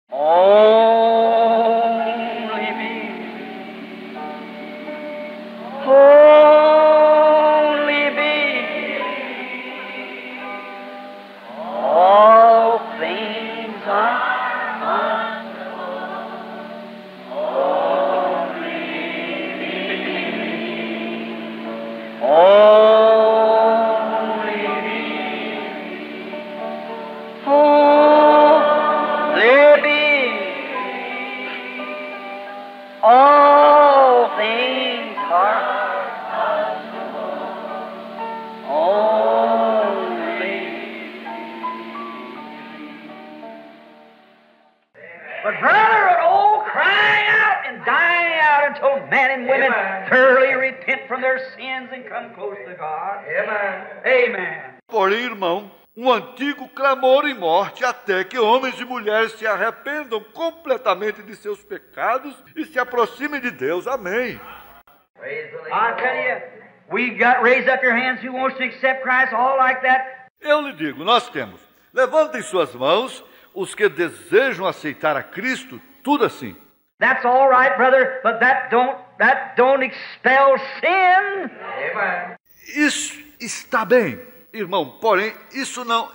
Only me. Only me. All things are possible. Only me. Only me. Only me. All things are possible. Only. But brother, an old crying out and dying out until men and women thoroughly repent from their sins and come close to God. Amen. Amen. Porém, irmão, um antigo clamor em morte até que homens e mulheres se arrependam completamente de seus pecados e se aproximem de Deus. Amém. I tell you, we got raise up your hands who wants to accept Christ, all like that. Eu lhe digo, nós temos. Levantem suas mãos os que desejam aceitar a Cristo, tudo assim. That's all right, brother, but that don't expel sin. Amen. Isso está bem, irmão, porém isso não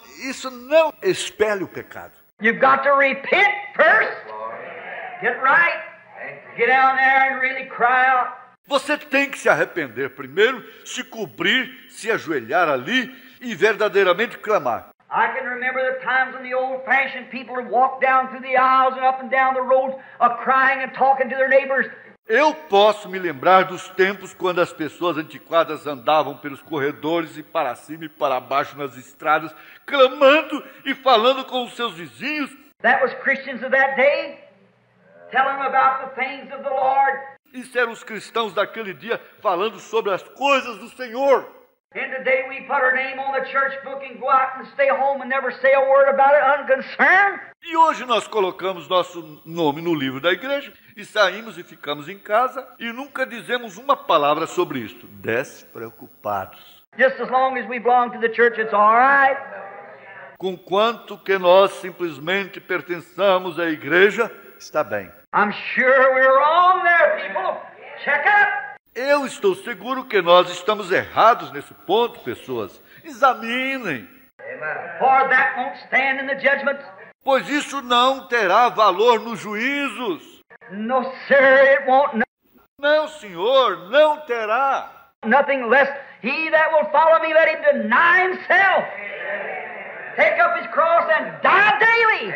expele o pecado. You've got to repent first. Get right. Get down there and really cry out. Você tem que se arrepender primeiro, se cobrir, se ajoelhar ali e verdadeiramente clamar. I can remember the times when the old-fashioned people would walk down through the aisles and up and down the roads, crying and talking to their neighbors. Eu posso me lembrar dos tempos quando as pessoas antiquadas andavam pelos corredores e para cima e para baixo nas estradas, clamando e falando com os seus vizinhos. That was Christians of that day, telling them about the things of the Lord. Isso eram os cristãos daquele dia falando sobre as coisas do Senhor. And today we put our name on the church book and go out and stay home and never say a word about it, unconcerned. E hoje nós colocamos nosso nome no livro da igreja e saímos e ficamos em casa e nunca dizemos uma palavra sobre isso, despreocupados. Just as long as we belong to the church, it's all right. Conquanto que nós simplesmente pertençamos à igreja, está bem. I'm sure we're wrong there, people. Check up. Eu estou seguro que nós estamos errados nesse ponto, pessoas. Examinem. For that won't stand in the judgment. Pois isso não terá valor nos juízos. No, sir, it won't. Não, senhor, não terá. Nothing less. He that will follow me, let him deny himself. Take up his cross and die daily.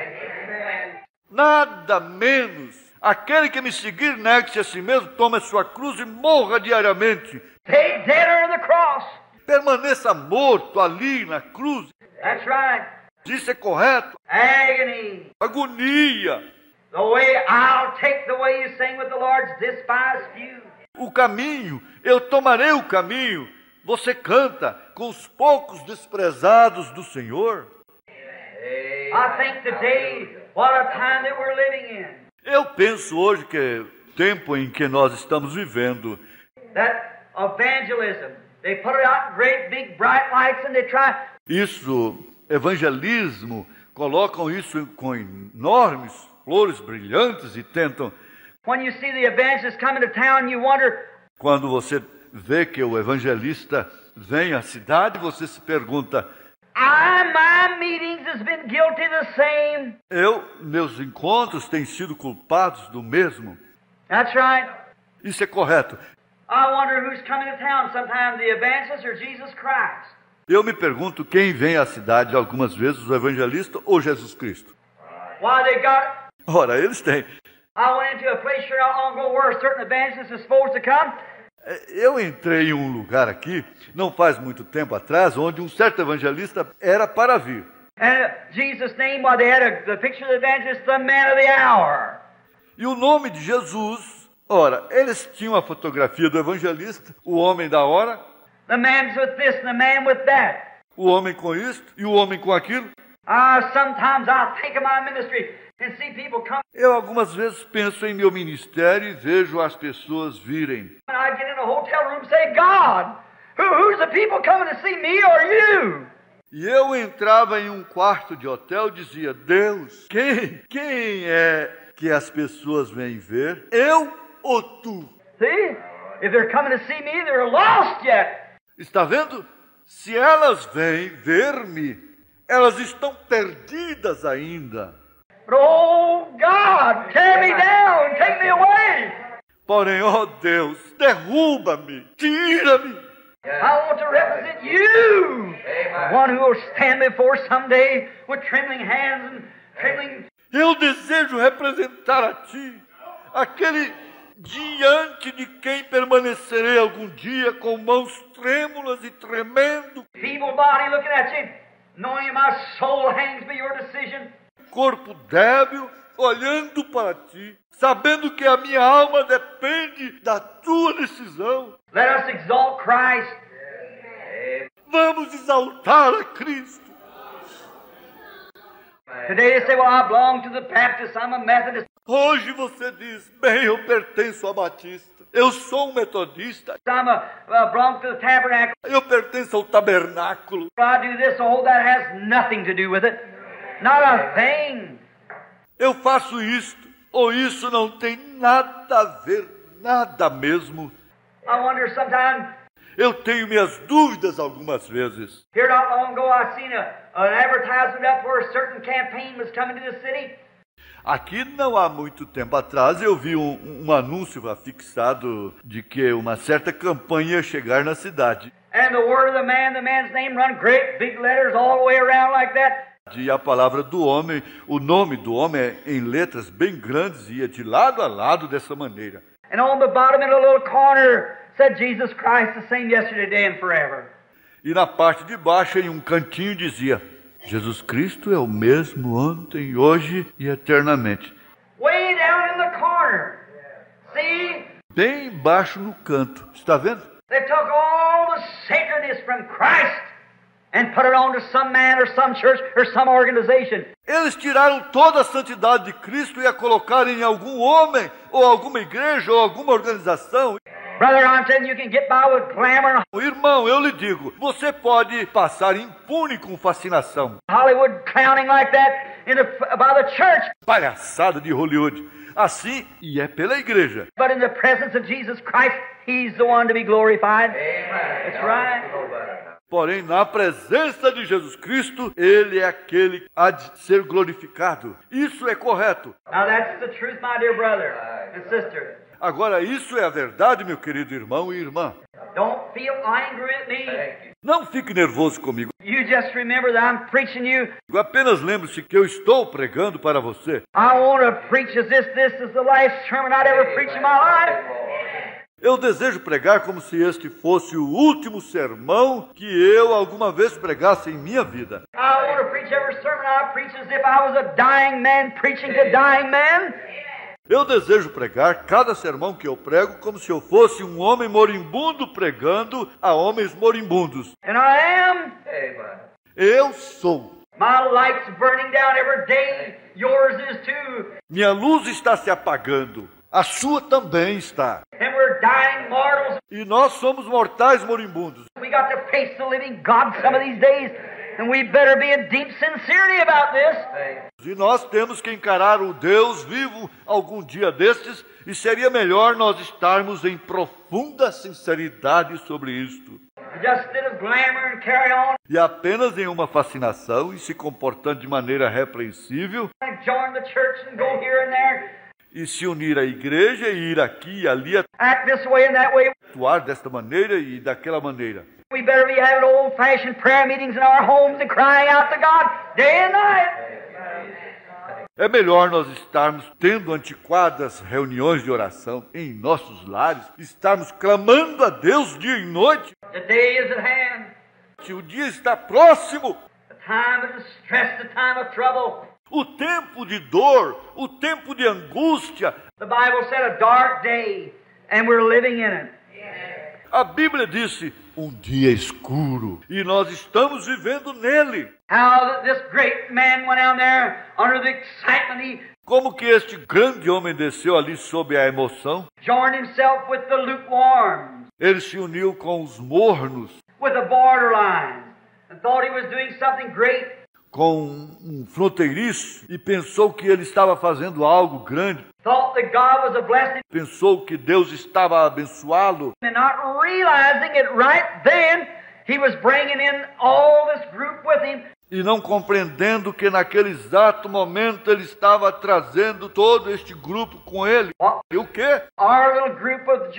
Nada menos. Aquele que me seguir, negue-se a si mesmo, tome a sua cruz e morra diariamente. Stay dead under the cross. Permaneça morto ali na cruz. That's right. Isso é correto. Agony. Agonia. The way I'll take the way you sing with the Lord's despised few. O caminho, eu tomarei o caminho. Você canta com os poucos desprezados do Senhor. I think today, what a time that we're living in. Eu penso hoje que é o tempo em que nós estamos vivendo. That evangelism, they put it out in great big bright lights and they try. Isso, evangelismo, colocam isso com enormes flores brilhantes e tentam. When you see the evangelist coming to town, you wonder. Quando você vê que o evangelista vem à cidade, você se pergunta: my meetings has been guilty the same. Meus encontros têm sido culpados do mesmo. That's right. Isso é correto. I wonder who's coming to town sometimes, the evangelist or Jesus Christ. Eu me pergunto quem vem à cidade algumas vezes, o evangelista ou Jesus Cristo. Why they got. Ora, eles têm. I went into a place here not long ago where a certain evangelist is supposed to come. Eu entrei em um lugar aqui, não faz muito tempo atrás, onde um certo evangelista era para vir. And Jesus' name, while they had the picture of the evangelist, the man of the hour. E o nome de Jesus, ora, eles tinham a fotografia do evangelista, o homem da hora. The man's with this and the man with that. O homem com isto e o homem com aquilo. Sometimes I'll think of my ministry and see people come. Eu algumas vezes penso em meu ministério e vejo as pessoas virem. I get in a hotel room and say, God, who's the people coming to see me or you? E eu entrava em um quarto de hotel e dizia, Deus, quem é que as pessoas vêm ver? Eu ou tu? See? If they're coming to see me, they're lost yet. Está vendo? Se elas vêm ver-me, elas estão perdidas ainda. But oh God, tear me down, take me away. Porém, ó Deus, derruba-me, tira-me. I want to represent you, one who will stand before someday with trembling hands and trembling. Eu desejo representar a Ti, aquele diante de quem permanecerei algum dia com mãos trêmulas e tremendo. Feeble body looking at you, knowing my soul hangs by your decision. Corpo débil, olhando para Ti, sabendo que a minha alma depende da Tua decisão. Let us exalt Christ. Vamos exaltar a Cristo. Today they say, well, I belong to the Baptist, I'm a Methodist. Hoje você diz, bem, eu pertenço a Batista, eu sou um metodista, I belong to the Tabernacle. eu pertenço ao tabernáculo. I do this, oh, that has nothing to do with it. Not a thing. Eu faço isto, ou isso não tem nada a ver, nada mesmo. I wonder sometimes, Eu tenho minhas dúvidas algumas vezes. here not long ago I seen an advertisement up where a certain campaign was coming to the city. Aqui não há muito tempo atrás eu vi um anúncio fixado de que uma certa campanha ia chegar na cidade. And the word of the man's name run great big letters all the way around like that. E a palavra do homem, o nome do homem em letras bem grandes ia de lado a lado dessa maneira. And on the bottom in a little corner said Jesus Christ the same yesterday, today and forever. E na parte de baixo, em um cantinho, dizia, Jesus Cristo é o mesmo ontem, hoje e eternamente. Way down in the corner. See? Bem embaixo no canto. Está vendo? They took all the sacredness from Christ and put it on to some man or some church or some organization. Eles tiraram toda a santidade de Cristo e a colocaram em algum homem, ou alguma igreja, ou alguma organização. Brother, I'm telling you, you can get by with glamour and Irmão, eu lhe digo, você pode passar impune com fascinação. Hollywood clowning like that by the church. Palhaçada de Hollywood. Assim, e é pela igreja. But in the presence of Jesus Christ, He's the one to be glorified. Amen. That's right. Porém, na presença de Jesus Cristo, Ele é aquele que há de ser glorificado. Isso é correto. Now that's the truth, my dear brother and sister. Agora, isso é a verdade, meu querido irmão e irmã. Don't feel angry at me. Não fique nervoso comigo. You just remember that I'm preaching you. Apenas lembre-se que eu estou pregando para você. I want to preach as this is the last sermon I'd ever preach in my life. Eu desejo pregar como se este fosse o último sermão que eu alguma vez pregasse em minha vida. I want to preach every sermon I preach as if I was a dying man preaching to dying men. Eu desejo pregar cada sermão que eu prego como se eu fosse um homem moribundo pregando a homens moribundos. And I am. Eu sou. My light's burning down every day. Yours is too. Minha luz está se apagando. A sua também está. And we're dying mortals. E nós somos mortais moribundos. We got to face the living God some of these days. And we better be in deep sincerity about this. E nós temos que encarar o Deus vivo algum dia destes, e seria melhor nós estarmos em profunda sinceridade sobre isto. Just instead of glamour and carry on. E apenas em uma fascinação e se comportando de maneira repreensível. And join the church and go here and there. E se unir à igreja e ir aqui e ali, Act this way and that way. atuar desta maneira e daquela maneira. We better be having old-fashioned prayer meetings in our homes and crying out to God day and night. É melhor nós estarmos tendo antiquadas reuniões de oração em nossos lares, estarmos clamando a Deus dia e noite. The day is at hand. Se o dia está próximo, The time of distress, the time of trouble. o tempo de dor, o tempo de angústia. The Bible said a dark day, and we're living in it. A Bíblia disse, um dia escuro, e nós estamos vivendo nele. How this great man went down there under the excitement. He Como que este grande homem desceu ali sob a emoção? joined himself with the lukewarm, Ele se uniu com os mornos, with the borderline, and thought he was doing something great. Com um fronteiriço e pensou que ele estava fazendo algo grande. Thought that God was a blessing. Pensou que Deus estava a abençoá-lo. And not realizing it right then, he was bringing in all this group with him. E não compreendendo que naquele exato momento ele estava trazendo todo este grupo com ele. E o quê? Our little group of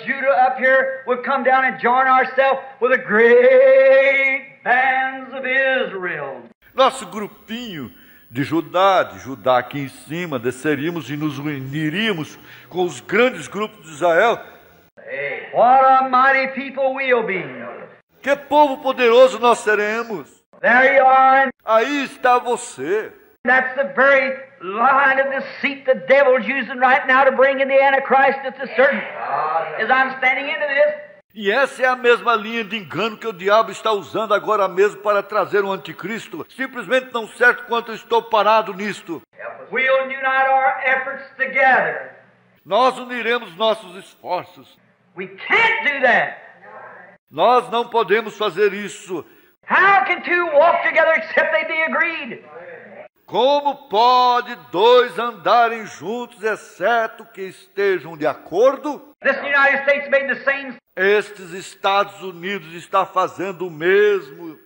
Judah up here would come down and join ourselves with the great bands of Israel. Nosso grupinho de Judá aqui em cima, desceríamos e nos uniríamos com os grandes grupos de Israel. What a mighty people we'll be. Que povo poderoso nós seremos. There you are. Aí está você. That's the very line of deceit the devil's using right now to bring in the Antichrist at the certain. As I'm standing into this. E essa é a mesma linha de engano que o diabo está usando agora mesmo para trazer o anticristo. Simplesmente tão certo quanto eu estou parado nisto. We'll unite our efforts together. Nós uniremos nossos esforços. We can't do that. Nós não podemos fazer isso. How can two walk together except they be agreed? Como pode dois andarem juntos, exceto que estejam de acordo? This United States made the same Estes Estados Unidos está fazendo o mesmo.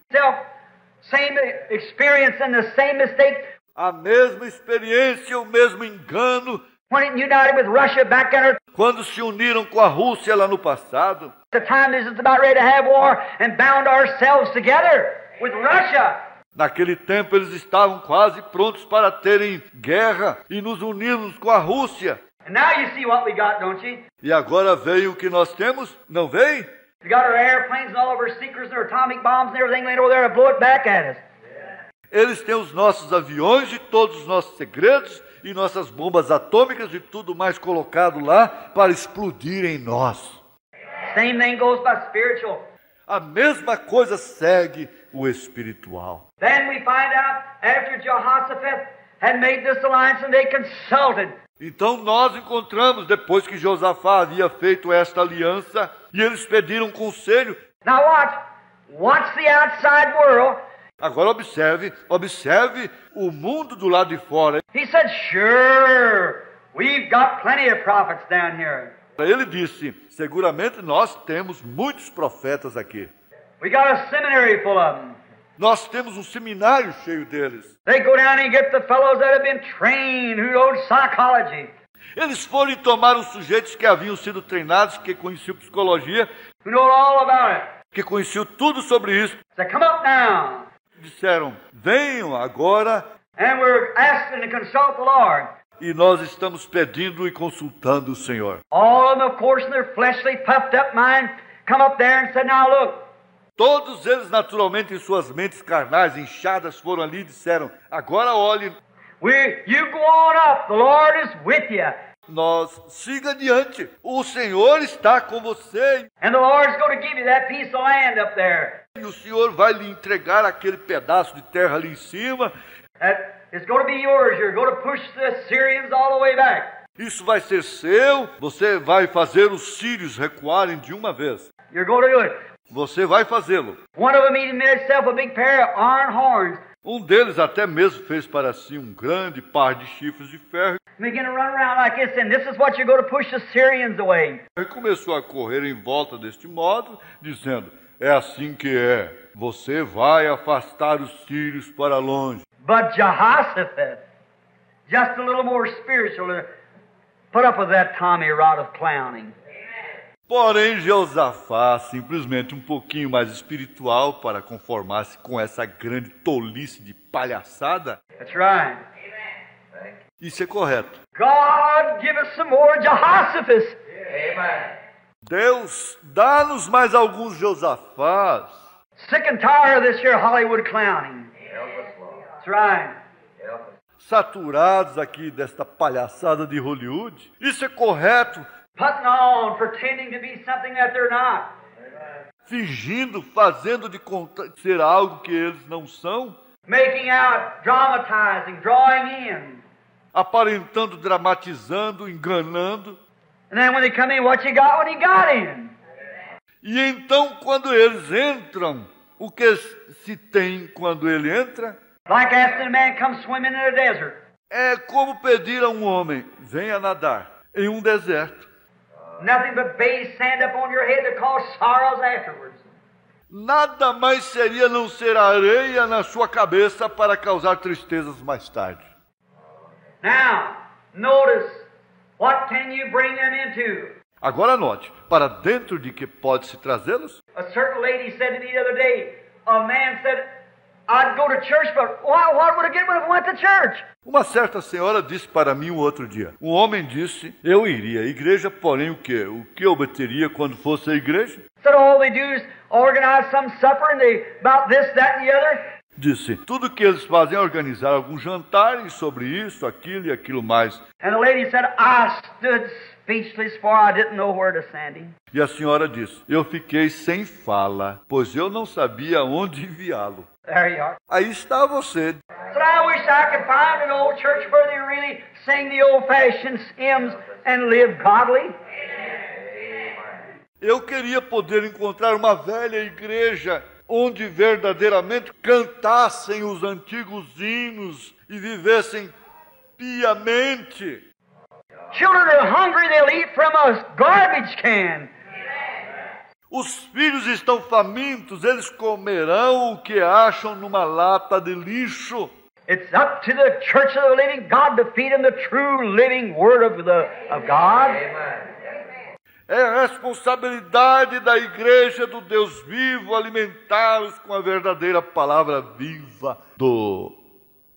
same experience and the same mistake. A mesma experiência, o mesmo engano. When it united with Russia back in Quando se uniram com a Rússia lá no passado. the time is just about ready to have war and bound ourselves together with Russia. Naquele tempo eles estavam quase prontos para terem guerra e nos unirmos com a Rússia. And now you see what we got, don't you? E agora veio o que nós temos? Não veio? We got our airplanes and all of our seekers and our atomic bombs and everything laying over there to blow it back at us. Eles têm os nossos aviões e todos os nossos segredos e nossas bombas atômicas e tudo mais colocado lá para explodir em nós. Same thing goes by spiritual. A mesma coisa segue o espiritual. Then we find out after Jehoshaphat had made this alliance and they consulted. Então nós encontramos, depois que Josafá havia feito esta aliança, e eles pediram conselho. Now watch the outside world. Agora observe o mundo do lado de fora. He said, sure, we've got plenty of prophets down here. Ele disse, seguramente nós temos muitos profetas aqui. We got a seminary full of them. Nós temos um seminário cheio deles. They go down and get the fellows that have been trained, who know psychology. Eles foram e tomaram os sujeitos que haviam sido treinados, que conheciam psicologia, Who know all about it. que conheciam tudo sobre isso. Say, come up now. Disseram, venham agora, And we're asking to consult the Lord. e nós estamos pedindo e consultando o Senhor. All of them, of course, in their fleshly, puffed up mind, come up there and said, now look, Todos eles, naturalmente, em suas mentes carnais, inchadas, foram ali e disseram, agora olhe, you go on up, the Lord is with you. nós siga adiante, o Senhor está com você, And the Lord's going to give you that piece of land up there. e o Senhor vai lhe entregar aquele pedaço de terra ali em cima, That is going to be yours. You're going to push the Syrians all the way back. isso vai ser seu, você vai fazer os sírios recuarem de uma vez. You're going to do it. Você vai fazê-lo. One of them even made himself a big pair of iron horns. Um deles até mesmo fez para si um grande par de chifres de ferro And began to run around like this, and this is what you're going to push the Syrians away. e começou a correr em volta deste modo, dizendo, é assim que é, você vai afastar os sírios para longe. But Jehoshaphat, just a little more spiritual, put up with that Tommy rod of clowning. Porém, Josafá, simplesmente um pouquinho mais espiritual para conformar-se com essa grande tolice de palhaçada. That's right. Isso é correto. God, give us some more Jehoshaphat. Amen. Deus, dá-nos mais alguns Josafás. Sick and tired of this here Hollywood clowning. That's right. Saturados aqui desta palhaçada de Hollywood. Isso é correto. Putting on, pretending to be something that they're not. Fingindo, fazendo de conta ser algo que eles não são. Making out, dramatizing, drawing in. Aparentando, dramatizando, enganando. And then when they come in, what you got when you got in? E então, quando eles entram, o que se tem quando ele entra? Like asking a man come swimming in a desert. É como pedir a um homem, venha nadar em um deserto. Nothing but base sand up on your head to cause sorrows afterwards. Nada mais seria não ser areia na sua cabeça para causar tristezas mais tarde. Now, notice, what can you bring them into? Agora note, para dentro de que pode-se trazê-los? A certain lady said to me the other day, a man said, I'd go to church, but what would I get when I went to church? Uma certa senhora disse para mim um outro dia. Um homem disse, eu iria à igreja, porém o quê? O que eu obteria quando fosse à igreja? Said all they do is organize some supper and they about this, that and the other. Disse, tudo que eles fazem é organizar algum jantar e sobre isso, aquilo e aquilo mais. And the lady said, I stood speechless for I didn't know where to send him. E a senhora disse, eu fiquei sem fala, pois eu não sabia onde enviá-lo. There you are. Aí está você. Said, I wish I could find an old church where they really sing the old-fashioned hymns and live godly. Eu queria poder encontrar uma velha igreja onde verdadeiramente cantassem os antigos hinos e vivessem piamente. Children are hungry, they'll eat from a garbage can. Os filhos estão famintos, eles comerão o que acham numa lata de lixo. It's up to the church of the living God to feed them the true living word of God. É responsabilidade da igreja do Deus vivo alimentá-los com a verdadeira palavra viva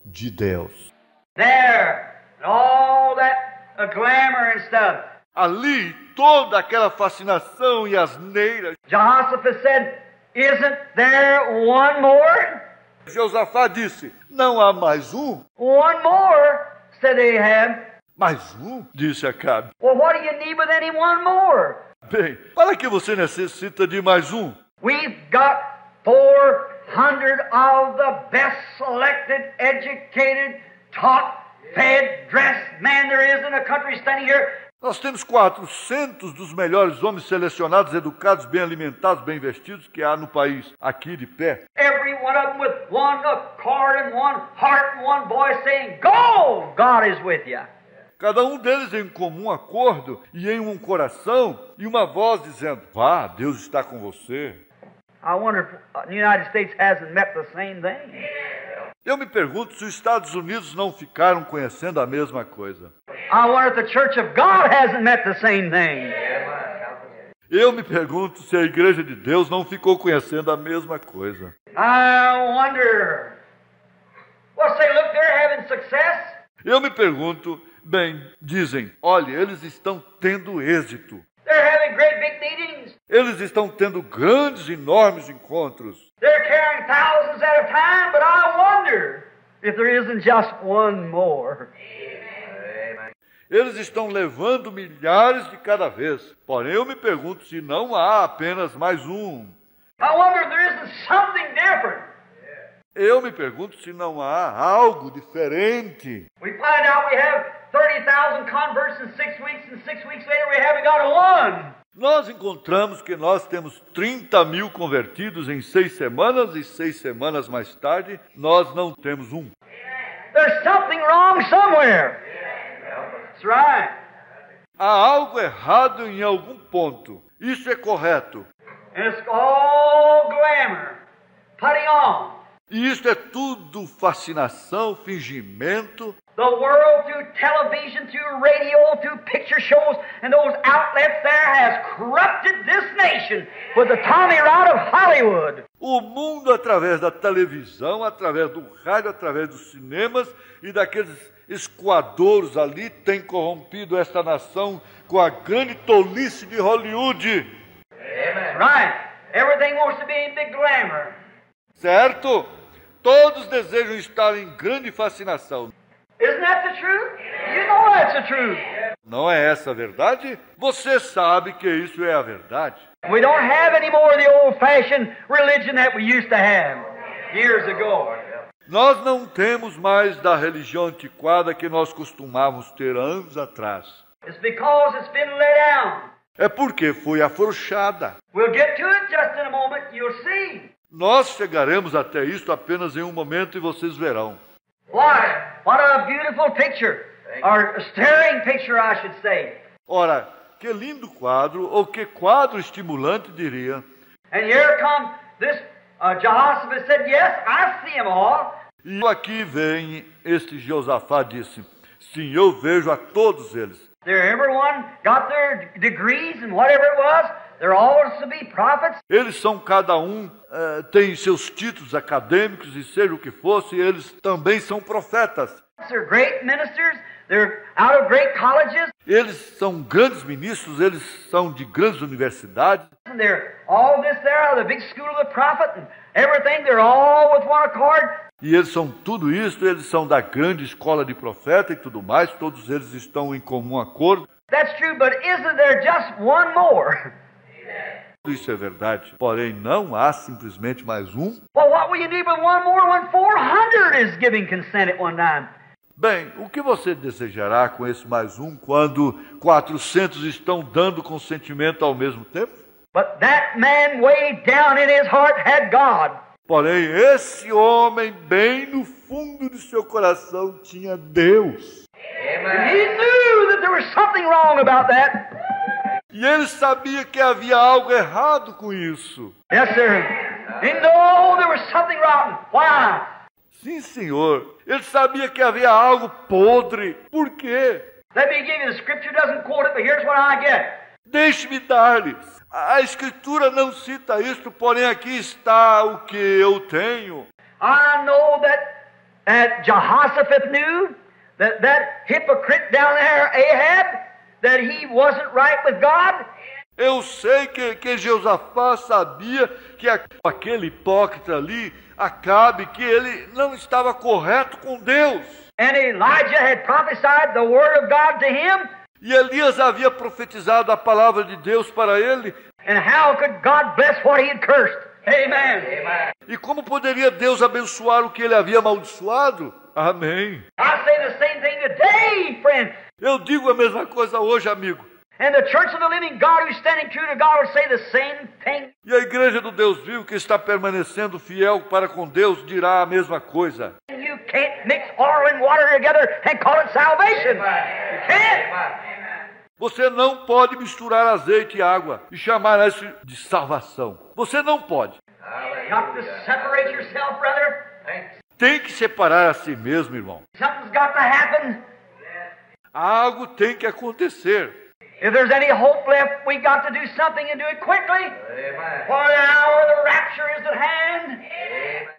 de Deus. There, all that glamour and stuff. Ali, toda aquela fascinação e asneira. Jehoshaphat said, isn't there one more? Josafá disse, não há mais um? One more, said Ahab. Mais um? Disse Acabe. Well, what do you need with any one more? Bem, para que você necessita de mais um? We've got 400 of the best selected, educated, taught, fed, dressed men there is in the country standing here. Nós temos 400 dos melhores homens selecionados, educados, bem alimentados, bem vestidos que há no país, aqui de pé. Every one of them with one accord and one heart and one voice saying, Go! God is with you. Cada um deles em comum acordo e em um coração e uma voz dizendo, vá, Deus está com você. I wonder if the United States hasn't met the same thing. Eu me pergunto se os Estados Unidos não ficaram conhecendo a mesma coisa. I wonder if the Church of God hasn't met the same thing. Eu me pergunto se a Igreja de Deus não ficou conhecendo a mesma coisa. I wonder. Well, say, look, they're having success. Eu me pergunto, bem, dizem, olha, eles estão tendo êxito. They're having great big meetings. Eles estão tendo grandes, enormes encontros. They're carrying thousands at a time, but I wonder if there isn't just one more. Eles estão levando milhares de cada vez. Porém, eu me pergunto se não há apenas mais um. I wonder if there isn't something different. Eu me pergunto se não há algo diferente. We find out we have 30,000 converts in 6 weeks, and 6 weeks later we haven't got one. Nós encontramos que nós temos 30 mil convertidos em 6 semanas e 6 semanas mais tarde nós não temos um. There's something wrong somewhere. That's right. Há algo errado em algum ponto. Isso é correto. And it's all glamour, putting on. E isso é tudo fascinação, fingimento. The world through television, through radio, through picture shows, and those outlets there has corrupted this nation with the Tommy Rod of Hollywood. O mundo através da televisão, através do rádio, através dos cinemas e daqueles esquadouros ali tem corrompido esta nação com a grande tolice de Hollywood. Amen. Right. Everything wants to be in big glamour. Certo? Todos desejam estar em grande fascinação. Isn't that the truth? You know that's the truth. Não é essa a verdade? Você sabe que isso é a verdade. We don't have any more of the old-fashioned religion that we used to have years ago. Nós não temos mais da religião antiquada que nós costumávamos ter anos atrás. It's because it's been let down. É porque foi afrouxada. We'll get to it just in a moment, you'll see. Nós chegaremos até isto apenas em um momento e vocês verão. Why? What a beautiful picture, or stirring picture, I should say. Ora, que lindo quadro, ou que quadro estimulante, diria. And here come this Jehoshaphat said, yes, I see them all. E aqui vem este Josafá disse, sim, eu vejo a todos eles. Everyone got their degrees and whatever it was. They're all to be prophets. Eles são cada um, tem seus títulos acadêmicos e seja o que fosse, eles também são profetas. They're great ministers. They're out of great colleges. Eles são grandes ministros, eles são de grandes universidades. And they're all this there out of the big school of the prophet and everything. They're all with one accord. E eles são tudo isso, eles são da grande escola de profeta e tudo mais, todos eles estão em comum acordo. That's true, but isn't there just one more? Isso é verdade, porém não há simplesmente mais um. Well, what will you do with one more when 400 is giving consent at one time? Bem, o que você desejará com esse mais um quando 400 estão dando consentimento ao mesmo tempo? But that man way down in his heart had God. Porém, esse homem, bem no fundo de seu coração, tinha Deus. And he knew that there was something wrong about that. E ele sabia que havia algo errado com isso. Yes, sir. He knew there was something rotten. Why? Sim, senhor. Ele sabia que havia algo podre. Por quê? Let me give you the scripture. Doesn't quote it, but here's what I get. Deixe-me dar-lhes. A Escritura não cita isto, porém aqui está o que eu tenho. I know that Jehoshaphat knew that hypocrite down there, Ahab, that he wasn't right with God. Eu sei que Josafá sabia que aquele hipócrita ali, Acabe, que ele não estava correto com Deus. And Elijah had prophesied the word of God to him. E Elias havia profetizado a palavra de Deus para ele. And how could God bless what he had cursed? Amen. Amen. E como poderia Deus abençoar o que ele havia amaldiçoado? Amém. I say the same thing today, friend. Eu digo a mesma coisa hoje, amigo. And the church of the living God who's standing true to God will say the same thing. E a igreja do Deus vivo que está permanecendo fiel para com Deus dirá a mesma coisa. You can't mix oil and water together and call it salvation. You can't. Você não pode misturar azeite e água e chamar isso de salvação. Você não pode. Got to separate yourself, brother. Tem que separar a si mesmo, irmão. Something's got to happen. Algo tem que acontecer. If there's any hope left, we got to do something and do it quickly. For the hour of the rapture is at hand.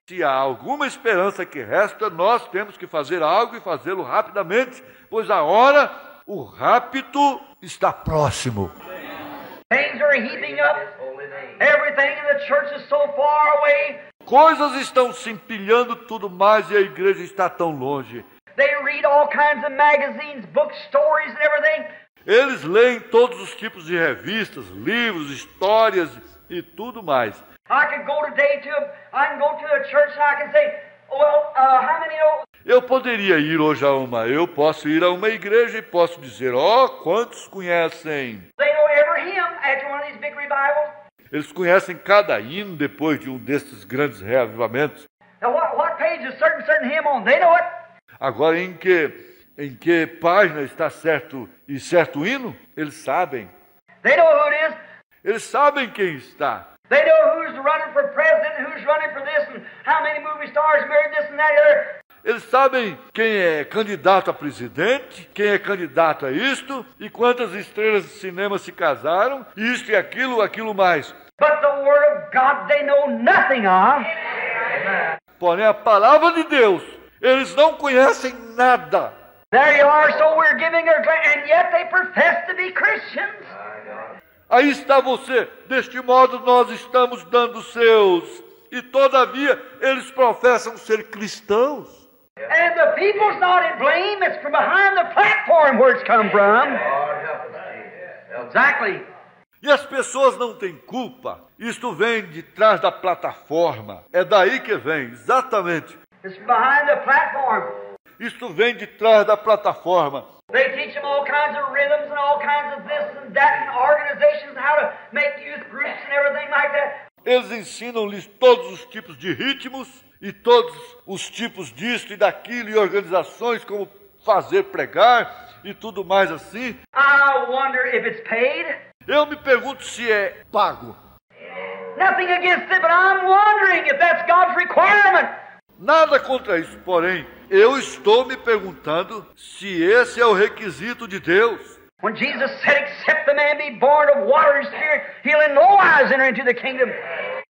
Se há alguma esperança que resta, nós temos que fazer algo e fazê-lo rapidamente, pois a hora, o rapto está próximo. Things are heaping up. Everything in the church is so far away. Coisas estão se empilhando tudo mais e a igreja está tão longe. They read all kinds of magazines, books, stories and everything. Eles leem todos os tipos de revistas, livros, histórias e tudo mais. I can go to a church and I can say, well, how many know? Eu poderia ir hoje eu posso ir a uma igreja e posso dizer, quantos conhecem? They know every hymn after one of these big revivals. Eles conhecem cada hino depois de um destes grandes reavivamentos. Now what page is certain hymn on? They know it. Agora em que página está certo hino? Eles sabem. They know who it is. Eles sabem quem está. They know who's running for president, who's running for this, and how many movie stars married this and that and the other. Eles sabem quem é candidato a presidente, quem é candidato a isto, e quantas estrelas de cinema se casaram, isto e aquilo mais. But the Word of God they know nothing of. Porém, a palavra de Deus, eles não conhecem nada. There you are, so we're giving our and yet they profess to be Christians. Aí está você, deste modo nós estamos dando seus, e todavia eles professam ser cristãos. And the people's not in blame, it's from behind the platform where it's come from. Exactly. E as pessoas não têm culpa, isto vem de trás da plataforma, é daí que vem, exatamente. It's behind the platform. Isto vem de trás da plataforma. They teach them all kinds of rhythms and all kinds of this and that and organizations, how to make youth groups and everything like that. Eles ensinam-lhes todos os tipos de ritmos e todos os tipos disto e daquilo e organizações como fazer pregar e tudo mais assim. I wonder if it's paid. Eu me pergunto se é pago. Nothing against it, but I'm wondering if that's God's requirement. Nada contra isso, porém, eu estou me perguntando se esse é o requisito de Deus. When Jesus said, except the man be born of water and spirit, he'll in no wise enter into the kingdom.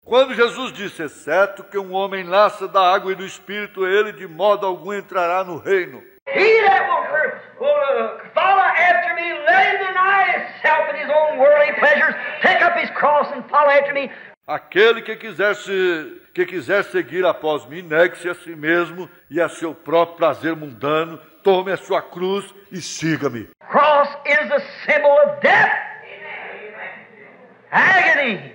Quando Jesus disse, exceto que um homem nasça da água e do Espírito, ele de modo algum entrará no reino. He that will follow after me, let him deny himself and his own worldly pleasures, take up his cross and follow after me. Aquele que quiser seguir após mim, negue-se a si mesmo e a seu próprio prazer mundano, tome a sua cruz e siga-me. Cross is a symbol of death, agony.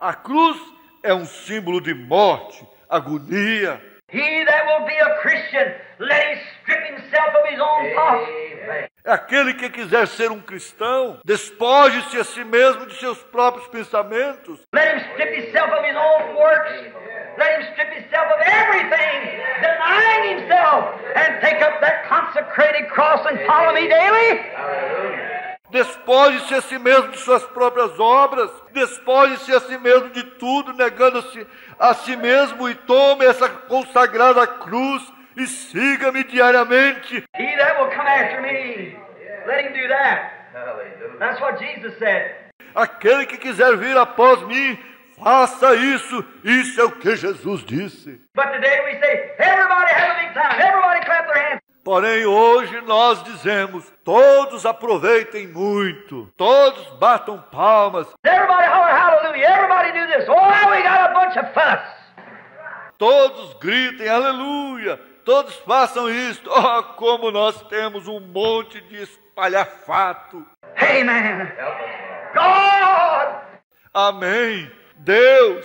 A cruz é um símbolo de morte, agonia. He that will be a Christian, let him strip himself of his own thoughts. Aquele que quiser ser um cristão, despoje-se a si mesmo de seus próprios pensamentos. Let him strip himself of his own works. Let him strip himself of everything, denying himself, and take up that consecrated cross and follow me daily. Despoje-se a si mesmo de suas próprias obras, despoje-se a si mesmo de tudo, negando-se a si mesmo e tome essa consagrada cruz e siga-me diariamente. He that will come after me, let him do that. That's what Jesus said. Aquele que quiser vir após mim, faça isso. Isso é o que Jesus disse. But today we say, everybody have a big time, everybody clap their hands. Porém, hoje nós dizemos, todos aproveitem muito, todos batam palmas, Everybody holler hallelujah, everybody do this. Oh, we got a bunch of fuss. todos gritem aleluia, todos façam isto. Oh, como nós temos um monte de espalhafato. Amen. God! Amém. Deus.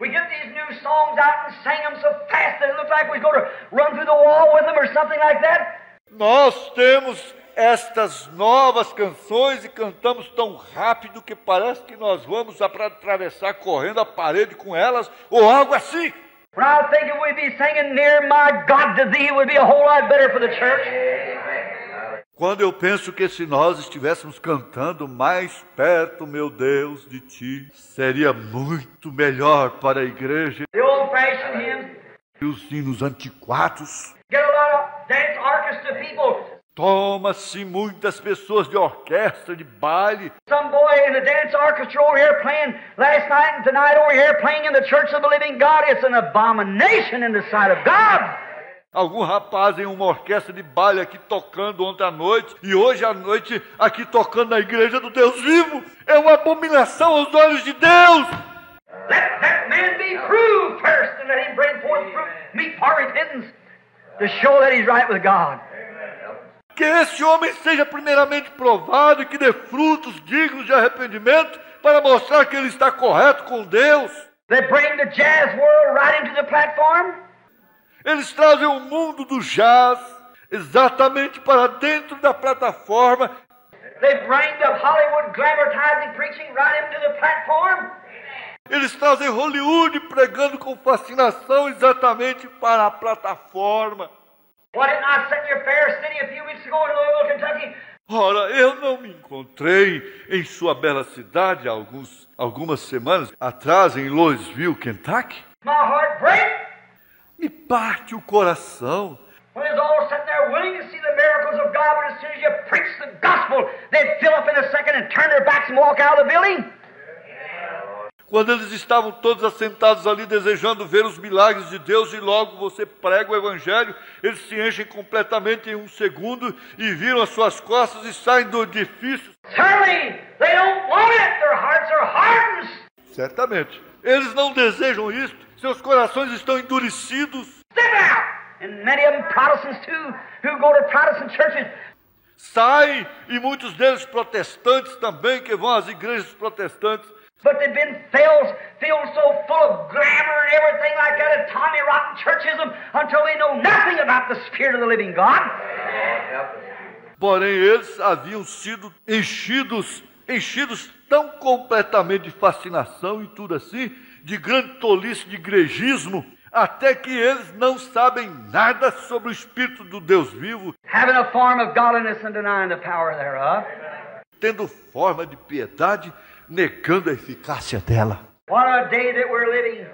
We get these new songs out and sing them so fast that it looks like we're going to run through the wall with them or something like that. Nós temos estas novas canções e cantamos tão rápido que parece que nós vamos atravessar correndo a parede com elas ou algo assim. When I think if we'd be singing Near My God to Thee, it would be a whole lot better for the church. Quando eu penso que se nós estivéssemos cantando mais perto, meu Deus, de Ti, seria muito melhor para a igreja. The old-fashioned hymns, E os hinos antiquados. get a lot of dance orchestra people. Toma-se muitas pessoas de orquestra, de baile. Some boy in the dance orchestra over here playing last night and tonight over here playing in the church of the living God. It's an abomination in the sight of God. Algum rapaz em uma orquestra de baile aqui tocando ontem à noite e hoje à noite aqui tocando na igreja do Deus vivo. É uma abominação aos olhos de Deus. Let that man be proved first and let him bring forth fruit meet for repentance to show that he's right with God. Que esse homem seja primeiramente provado e que dê frutos dignos de arrependimento para mostrar que ele está correto com Deus. They bring the jazz world right into the platform. Eles trazem o mundo do jazz exatamente para dentro da plataforma. They bring the Hollywood glamorizing preaching right into the platform. Eles trazem Hollywood pregando com fascinação exatamente para a plataforma. Why didn't I sit in your fair city a few weeks ago in Louisville, Kentucky? Ora, eu não me encontrei em sua bela cidade algumas semanas atrás em Louisville, Kentucky. My heart breaks. Me parte o coração. When they're all sitting there willing to see the miracles of God, but as soon as you preach the gospel, they'd fill up in a second and turn their backs and walk out of the building. Quando eles estavam todos assentados ali desejando ver os milagres de Deus e logo você prega o evangelho, eles se enchem completamente em um segundo e viram as suas costas e saem do edifício. Certainly, they don't want it. Their hearts are hardened. Certamente. Eles não desejam isso. Seus corações estão endurecidos. Step out. And many of them Protestants too, who go to Protestant churches. Saem, e muitos deles protestantes também, que vão às igrejas protestantes. But they've been filled so full of glamour and everything like that and Tommy Rotten churchism until they know nothing about the Spirit of the living God. Porém, eles haviam sido enchidos tão completamente de fascinação e tudo assim, de grande tolice de igrejismo, até que eles não sabem nada sobre o Espírito do Deus vivo, having a form of godliness and denying the power thereof. tendo forma de piedade, negando a eficácia dela. What a day that we're living.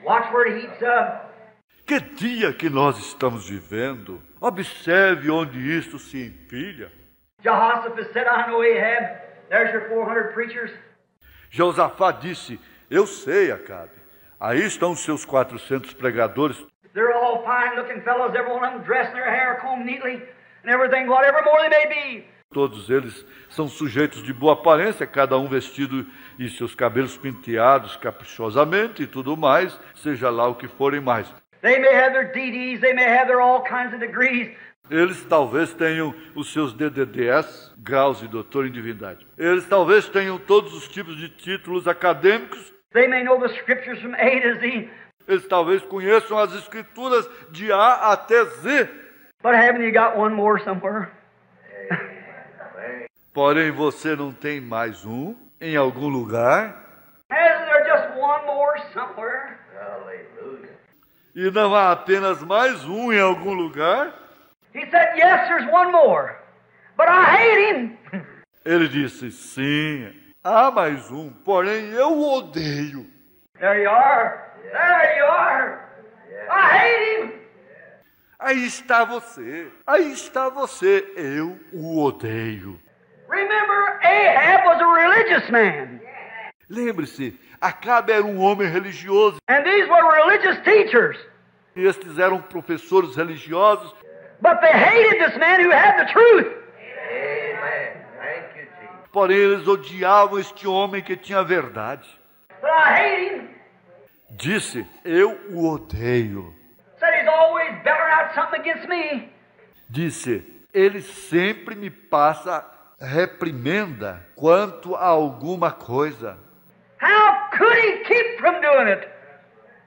Watch where it heats up. Que dia que nós estamos vivendo! Observe onde isto se empilha. Jehoshaphat said, I know Ahab. There's your 400 preachers. Josafá disse, eu sei, Acabe. Aí estão os seus 400 pregadores. They're all fine-looking fellows, every one of them dressed in their hair, combed neatly, and everything, whatever more they may be. Todos eles são sujeitos de boa aparência, cada um vestido e seus cabelos penteados caprichosamente e tudo mais, seja lá o que forem mais. They may have their DDs, they may have their all kinds of degrees. Eles talvez tenham os seus DDDs, graus de doutor em divindade. Eles talvez tenham todos os tipos de títulos acadêmicos. They may know the scriptures from A to Z. Eles talvez conheçam as escrituras de A até Z. But haven't you got one more somewhere? Porém, você não tem mais um em algum lugar? Hasn't there just one more somewhere? E não há apenas mais um em algum lugar? He said, yes, there's one more. But I hate him. Ele disse, sim, há mais um, porém eu o odeio. There you are. There you are. I hate him. Aí está você, eu o odeio. Remember, Ahab was a religious man. Lembre-se, Acabe era um homem religioso. And these were religious teachers. E estes eram professores religiosos. But they hated this man who had the truth. Porém, eles odiavam este homem que tinha a verdade. But I hate him. Disse, eu o odeio. Said he's always bellowing out something against me. Disse, ele sempre me passa reprimenda quanto a alguma coisa. How could he keep from doing it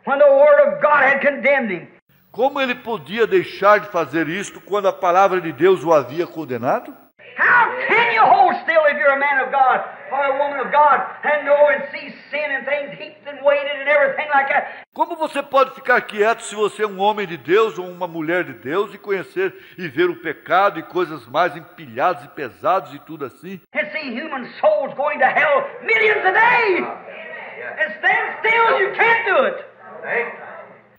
when the Word of God had condemned him? Como ele podia deixar de fazer isto quando a palavra de Deus o havia condenado? How can you hold still if you're a man of God or a woman of God and know and see sin and things heaped and weighted and everything like that? Como você pode ficar quieto se você é um homem de Deus ou uma mulher de Deus e conhecer e ver o pecado e coisas mais empilhadas e pesadas e tudo assim? And see human souls going to hell millions a day and stand still, you can't do it.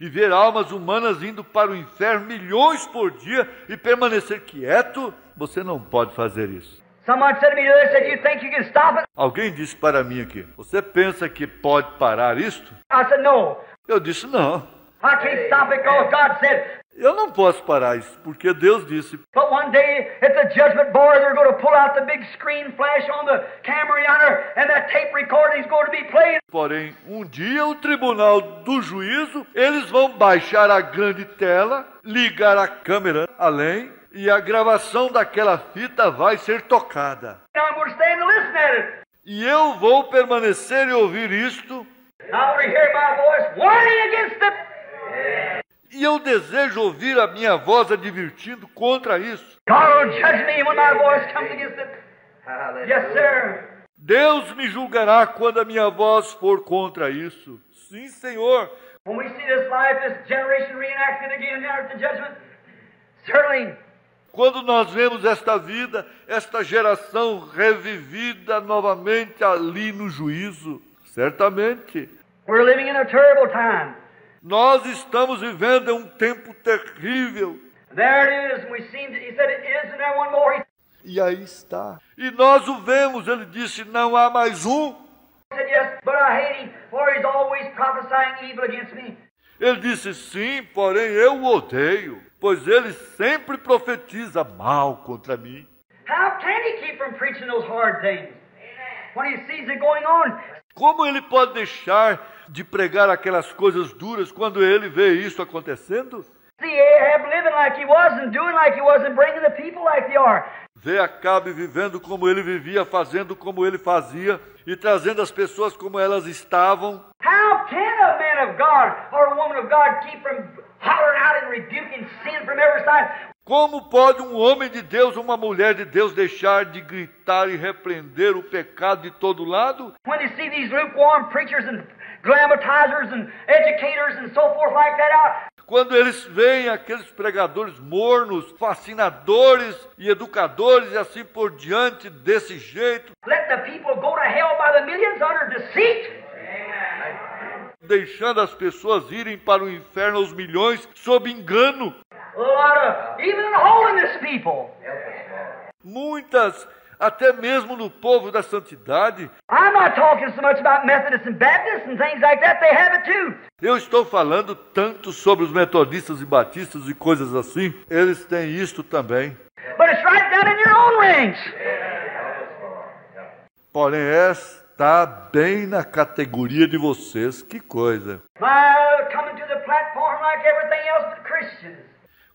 E ver almas humanas indo para o inferno milhões por dia e permanecer quieto? Você não pode fazer isso. Someone said to me today, said, you think you can stop it? Alguém disse para mim aqui, você pensa que pode parar isto? I said, no. Eu disse, não. I can't stop it because God said. Eu não posso parar isso, porque Deus disse. But one day at the judgment bar, they're going to pull out the big screen flash on the camera yonder, and that tape recording is going to be played. Porém, um dia o tribunal do juízo, eles vão baixar a grande tela, ligar a câmera além, e a gravação daquela fita vai ser tocada. I'm going to stand and listen at it. E eu vou permanecer e ouvir isto. I want to hear my voice warning against it. E eu desejo ouvir a minha voz advertindo contra isso. God will judge me when my voice comes against it. Yes, sir. Deus me julgará quando a minha voz for contra isso. Sim, Senhor. When we see this life, this generation reenacted again here at the judgment, certainly. Quando nós vemos esta vida, esta geração revivida novamente ali no juízo, certamente. We're living in a terrible time. Nós estamos vivendo um tempo terrível. There it is. We seen. He said, "Isn't there one more?" E aí está. E nós o vemos. Ele disse, não há mais um. He said, "Yes, but I hate him, for he's always prophesying evil against me." Ele disse, sim, porém eu o odeio, pois ele sempre profetiza mal contra mim. How can he keep from preaching those hard things when he sees it going on? Como ele pode deixar de pregar aquelas coisas duras quando ele vê isso acontecendo? See Ahab living like he was and doing like he was and bringing the people like they are. Vê Acabe vivendo como ele vivia, fazendo como ele fazia e trazendo as pessoas como elas estavam. How can a man of God or a woman of God keep from hollering out and rebuking sin from every side? Como pode um homem de Deus, uma mulher de Deus deixar de gritar e repreender o pecado de todo lado? When you see these lukewarm preachers and glamatizers and educators and so forth like that out. Quando eles veem aqueles pregadores mornos, fascinadores e educadores e assim por diante, desse jeito, Let the people go to hell by the millions under deceit. deixando as pessoas irem para o inferno aos milhões sob engano. A lot of even holiness people. Muitas, até mesmo no povo da santidade. I'm not talking so much about Methodists and Baptists and things like that. They have it too. Eu estou falando tanto sobre os metodistas e batistas e coisas assim. Eles têm isto também. But it's right down in your own ranks. Porém, está bem na categoria de vocês. Que coisa. Coming to the platform like everything else but Christians.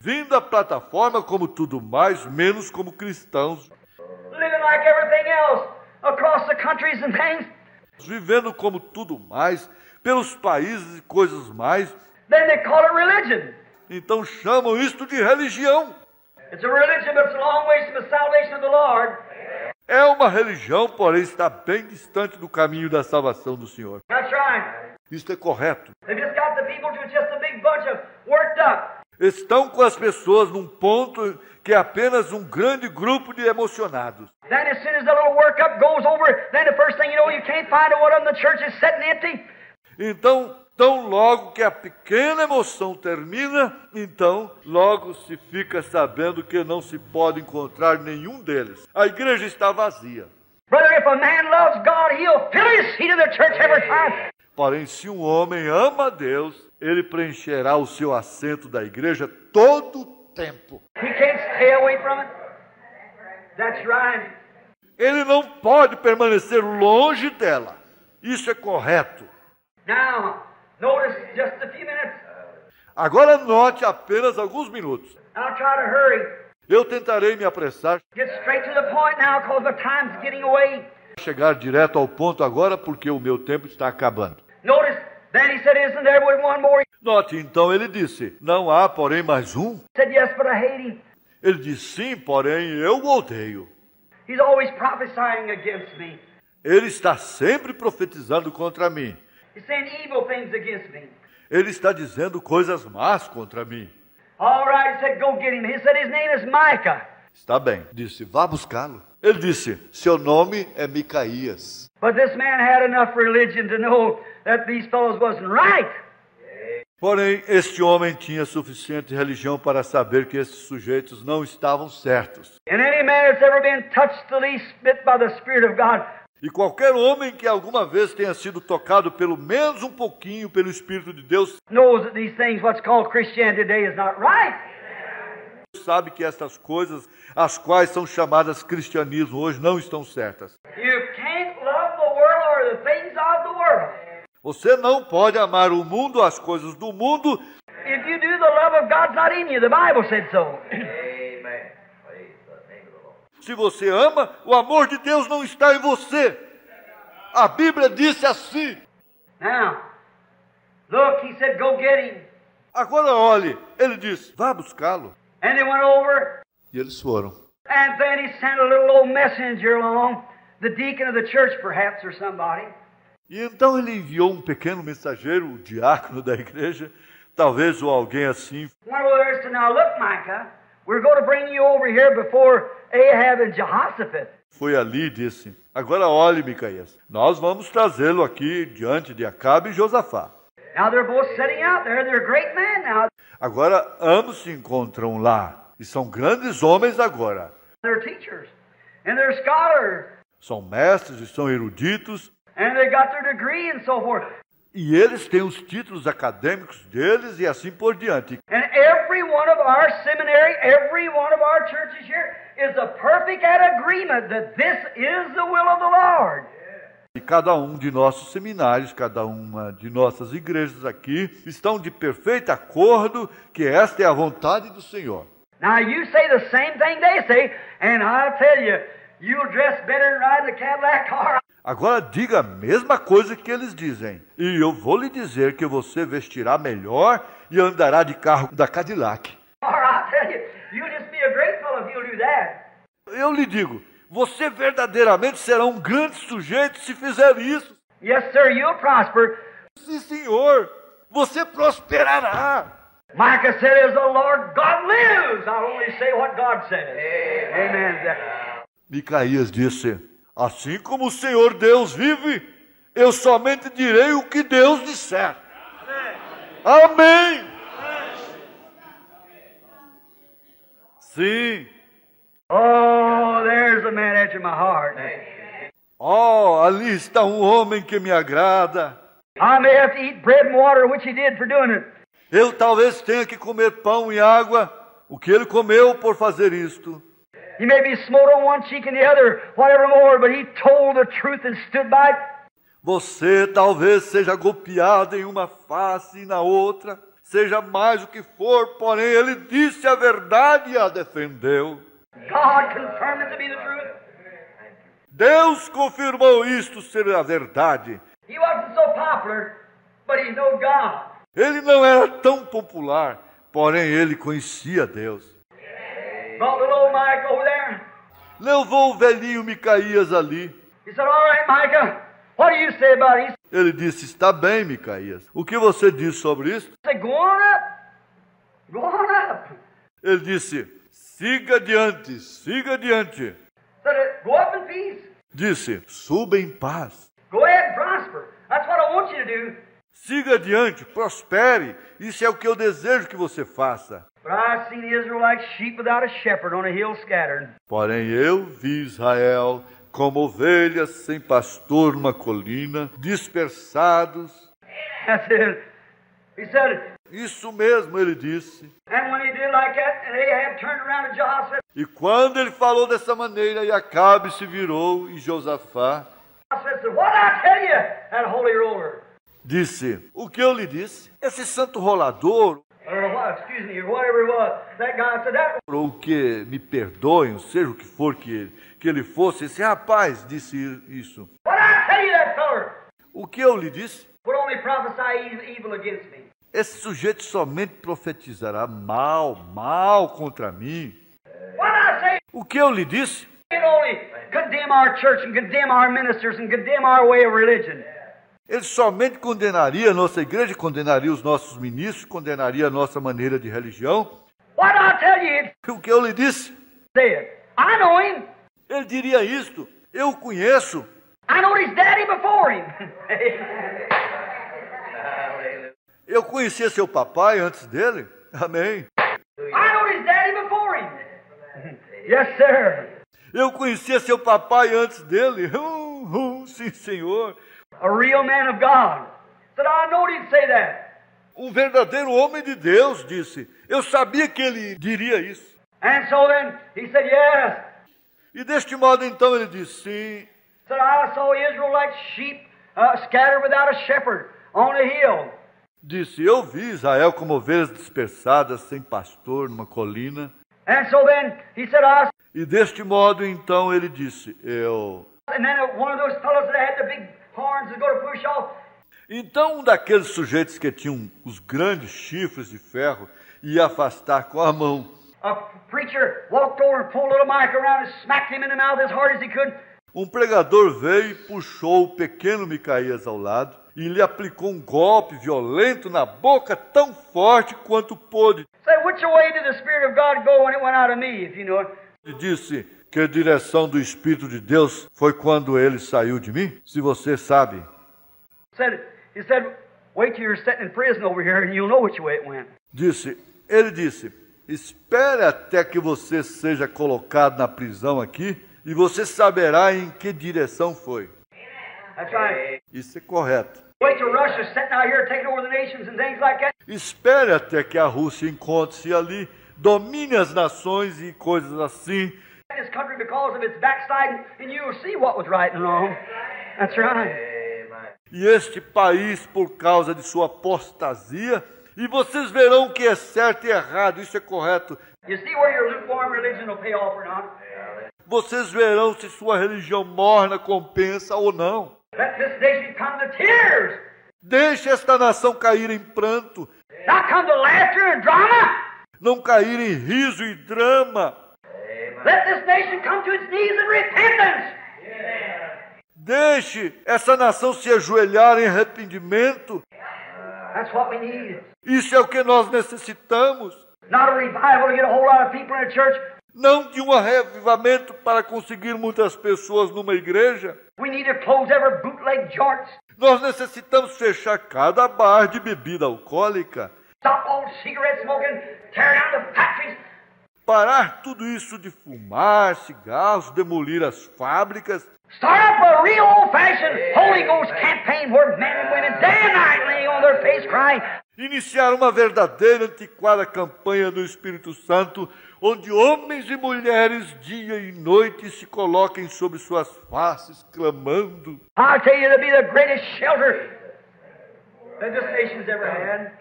Vindo à plataforma como tudo mais, menos como cristãos. Living like everything else across the countries and things. Vivendo como tudo mais, pelos países e coisas mais. Then they call it religion. Então chamam isto de religião. It's a religion, but it's a long ways from the salvation of the Lord. É uma religião, porém está bem distante do caminho da salvação do Senhor. That's right. Isto é correto. They've just got the people to just a big bunch of worked up. Estão com as pessoas num ponto que é apenas um grande grupo de emocionados. Then as soon as the little workup goes over, then the first thing you know, you can't find one of them. The church is sitting empty. Então, tão logo que a pequena emoção termina, então logo se fica sabendo que não se pode encontrar nenhum deles. A igreja está vazia. Brother, if a man loves God, he'll fill his seat in the church every time. Porém, se um homem ama a Deus, ele preencherá o seu assento da igreja todo o tempo. He can't stay away from it. That's right. Ele não pode permanecer longe dela. Isso é correto. Now, notice just a few minutes. Agora note apenas alguns minutos. I'll try to hurry. Eu tentarei me apressar, Get straight to the point now because the time's getting away. chegar direto ao ponto agora, porque o meu tempo está acabando. Notice, then he said, isn't there one more? He Note, então ele disse, não há, porém, mais um? said, yes, but I hate him. Ele disse, sim, porém, eu o odeio. He's always prophesying against me. Ele está sempre profetizando contra mim. He's saying evil things against me. Ele está dizendo coisas más contra mim. All right, he said, go get him. He said his name is Micah. Está bem. Disse, vá buscá-lo. Ele disse, seu nome é Micaías. But this man had enough religion to know that these fellows wasn't right. Porém, este homem tinha suficiente religião para saber que esses sujeitos não estavam certos. And any man that's ever been touched the least bit by the Spirit of God E qualquer homem que alguma vez tenha sido tocado pelo menos um pouquinho pelo Espírito de Deus, knows that these things, what's called Christianity today, is not right. sabe que estas coisas, as quais são chamadas cristianismo, hoje não estão certas. You can't love the world or the things of the world. Você não pode amar o mundo, as coisas do mundo. If you do, the love of God's not in you. The Bible said so. Se você ama, o amor de Deus não está em você. A Bíblia disse assim. Now, look, he said, go get him. Agora olhe, ele disse, vá buscá-lo. And they went over, E eles foram. and then he sent a little old messenger along, the deacon of the church perhaps, or somebody. E então ele enviou um pequeno mensageiro, o diácono da igreja, talvez ou alguém assim. Went over there and said, now look, Micah, we're going to bring you over here before Ahab and Jehoshaphat. Foi ali e disse, agora olhe, Micaías, nós vamos trazê-lo aqui diante de Acabe e Josafá. Now they're both sitting out there. They're great men now. Agora ambos se encontram lá, e são grandes homens agora. They're teachers, and they're scholars, São mestres e são eruditos, and they got their degree and so forth. e eles têm os títulos acadêmicos deles e assim por diante. And every one of our seminary, every one of our churches here is a perfect at agreement that this is the will of the Lord. E cada um de nossos seminários, cada uma de nossas igrejas aqui, estão de perfeito acordo que esta é a vontade do Senhor. Now you say the same thing they say, and I'll tell you, you'll dress better than riding the Cadillac car. Agora diga a mesma coisa que eles dizem. E eu vou lhe dizer que você vestirá melhor e andará de carro da Cadillac. Or I'll tell you, you'll just be a great fellow if you'll do that. Eu lhe digo, você verdadeiramente será um grande sujeito se fizer isso. Yes, sir, you'll prosper. Sim, senhor, você prosperará. Micah said, as the Lord God lives, I'll only say what God says. Amen. Micaías disse, assim como o Senhor Deus vive, eu somente direi o que Deus disser. Amém. Sim. Oh, there's a man after my heart. Oh, ali está um homem que me agrada. I may have to eat bread and water, which he did for doing it. Eu talvez tenha que comer pão e água, o que ele comeu por fazer isto. He may be smote on one cheek and the other, whatever more, but he told the truth and stood by it. Você talvez seja golpeado em uma face e na outra, seja mais o que for, porém ele disse a verdade e a defendeu. God confirmed it to be the truth. Deus confirmou isto ser a verdade. He wasn't so popular, but he knew God. Ele não era tão popular, porém ele conhecia Deus. Brought little old Micah over there. Levou o velhinho Micaías ali. He said, all right, Micah, what do you say about it? Ele disse, está bem, Micaías. O que você diz sobre isso? He said, go on up. Go on up. Ele disse, siga adiante, siga adiante. Said, go up in peace. Disse, suba em paz. Go ahead and prosper. That's what I want you to do. Siga adiante, prospere. Isso é o que eu desejo que você faça. But I've seen Israel like sheep without a shepherd on a hill scattered. Porém eu vi Israel como ovelhas sem pastor numa colina, dispersados. That's it. He said, Isso mesmo ele disse. and when he did like that, and Ahab turned around to Jehoshaphat, E quando ele falou dessa maneira, e Acabe se virou e Josafá said, what did I tell you, that holy roller? disse, o que eu lhe disse? Esse santo rolador, Or what, excuse me, or whatever it was. That guy said, that ou que me perdoem, seja o que for que ele fosse, esse rapaz disse isso. what did I tell you, that feller? O que eu lhe disse? Would only prophesy evil against me. Esse sujeito somente profetizará mal contra mim. What did I say? O que eu lhe disse? He'd only condemn our church and condemn our ministers and condemn our way of religion. Ele somente condenaria a nossa igreja, condenaria os nossos ministros, condenaria a nossa maneira de religião. What did I tell you? O que eu lhe disse? Say it. I know him. Ele diria isto. Eu o conheço. I know his daddy before him. Eu conhecia seu papai antes dele. Amém. I know his daddy before him. Yes, sir. Eu conhecia seu papai antes dele. Sim, senhor. A real man of God. Said, I know he'd say that. Um verdadeiro homem de Deus disse. Eu sabia que ele diria isso. And so then he said, yes. E deste modo então ele disse, sim. Said, I saw Israel like sheep scattered without a shepherd on a hill. Disse, eu vi Israel como ovelhas dispersadas, sem pastor, numa colina. And so then he said, E deste modo então ele disse, and then one of those fellows that had the big horns is going to push off. Então um daqueles sujeitos que tinham os grandes chifres de ferro ia afastar com a mão. A preacher walked over and pulled little Mike around and smacked him in the mouth as hard as he could. Um pregador veio e puxou o pequeno Micaías ao lado e lhe aplicou um golpe violento na boca tão forte quanto pôde. Said, which way did the Spirit of God go when it went out of me, if you know it? E disse que a direção do Espírito de Deus foi quando ele saiu de mim? Se você sabe. He said, wait till you're sitting in prison over here and you'll know which way it went. Ele disse, espere até que você seja colocado na prisão aqui e você saberá em que direção foi. That's right. Isso é correto. Wait till Russia's sitting out here taking over the nations and things like that. Espere até que a Rússia encontre-se ali, domine as nações e coisas assim. This country because of its backsliding, and you'll see what was right and wrong. That's right. E este país por causa de sua apostasia, e vocês verão o que é certo e errado, isso é correto. You see where your lukewarm religion will pay off or not? Vocês verão se sua religião morna compensa ou não. Let this nation come to tears. Deixe esta nação cair em pranto, Not come to laughter and drama. não cair em riso e drama. Let this nation come to its knees in repentance. Deixe essa nação se ajoelhar em arrependimento. That's what we need. Isso é o que nós necessitamos. Not a revival to get a whole lot of people in a church. Não de um arrevivamento para conseguir muitas pessoas numa igreja. We need to close every bootleg joint. Nós necessitamos fechar cada bar de bebida alcoólica. Stop all cigarette smoking. Tear down the factories. Parar tudo isso de fumar, cigarros, demolir as fábricas. Start up a real old-fashioned Holy Ghost campaign where men and women day and night laying on their face crying. Iniciar uma verdadeira antiquada campanha do Espírito Santo, onde homens e mulheres dia e noite se coloquem sobre suas faces, clamando. I'll tell you, it'll be the greatest shelter that this nation's ever had.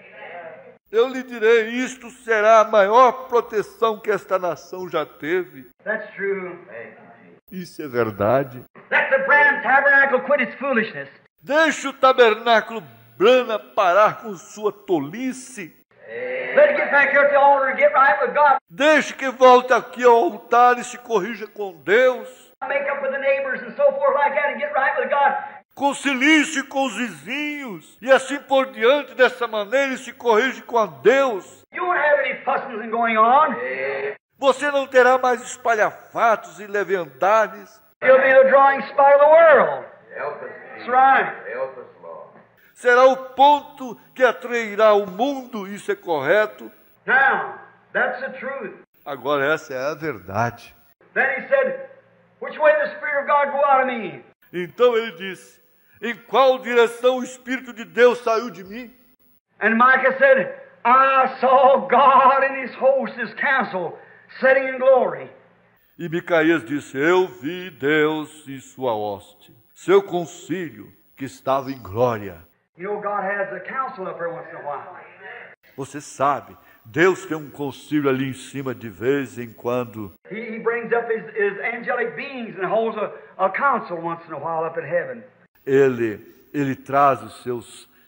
Eu lhe direi, isto será a maior proteção que esta nação já teve. That's true. Isso é verdade. Let the Branham Tabernacle quit its foolishness. Deixe o tabernáculo Branham parar com sua tolice. Let it get back here at the altar and get right with God. Deixe que volte aqui ao altar e se corrija com Deus. Make up with the neighbors and so forth like that and get right with God. Concilie-se com os vizinhos e assim por diante, dessa maneira, e se corrige com a Deus. You won't have any fussing and going on. Você não terá mais espalhafatos e leviandades. You'll be the drawing spot of the world. That's right. Será o ponto que atrairá o mundo, isso é correto. Now, that's the truth. Agora essa é a verdade. Then he said, which way did the Spirit of God go out of me? Então ele disse, em qual direção o Espírito de Deus saiu de mim? And Micah said, I saw God and his host, his council, sitting in glory. E Micaías disse, eu vi Deus e sua hoste, seu concílio, que estava em glória. You know, God has a council up there once in a while. Você sabe, Deus tem um concílio ali em cima de vez em quando. He brings up his angelic beings and holds a council once in a while up in heaven. Ele traz os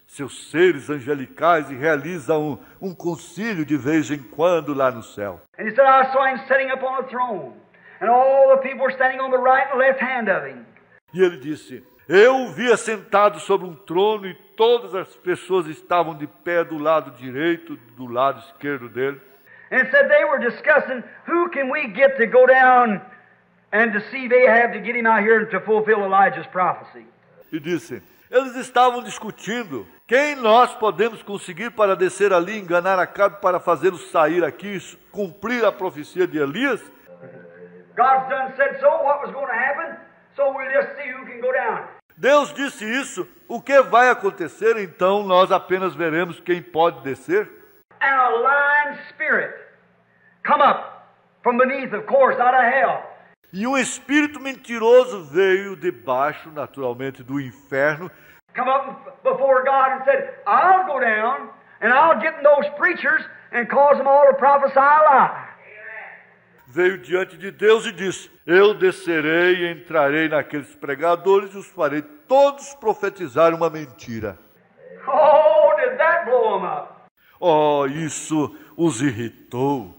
seus seres angelicais e realiza um concílio de vez em quando lá no céu. And he said, I saw him sitting upon a throne, and all the people were standing on the right and left hand of him. E ele disse, eu o via sentado sobre um trono e todas as pessoas estavam de pé do lado direito, do lado esquerdo dele. And it said they were discussing, who can we get to go down and deceive Ahab to get him out here to fulfill Elijah's prophecy? E disse, eles estavam discutindo, quem nós podemos conseguir para descer ali e enganar Acabe para fazê-lo sair aqui, cumprir a profecia de Elias? God's done said so, what was going to happen? So we'll just see who can go down. Deus disse isso, o que vai acontecer, então nós apenas veremos quem pode descer. And a lying spirit come up from beneath, of course, out of hell. E um espírito mentiroso veio debaixo, naturalmente, do inferno. Come up before God and said, I'll go down and I'll get in those preachers and cause them all to prophesy a lie. Veio diante de Deus e disse, eu descerei e entrarei naqueles pregadores e os farei todos profetizar uma mentira. Oh, did that blow them up? Oh, isso os irritou.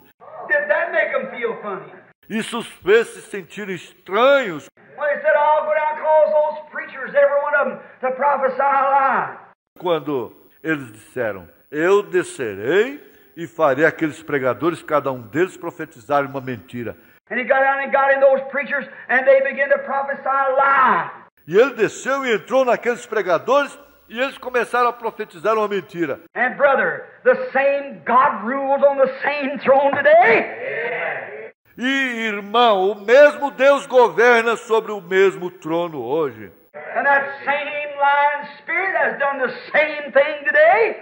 Did that make them feel funny? Isso os fez se sentir estranhos. When he said, I'll go down and cause those preachers, every one of them, to prophesy a lie. Quando eles disseram, eu descerei e farei aqueles pregadores, cada um deles, profetizar uma mentira. And he got down and got in those preachers and they began to prophesy a lie. E ele desceu e entrou naqueles pregadores e eles começaram a profetizar uma mentira. And brother, the same God rules on the same throne today. E irmão, o mesmo Deus governa sobre o mesmo trono hoje. And that same lying spirit has done the same thing today.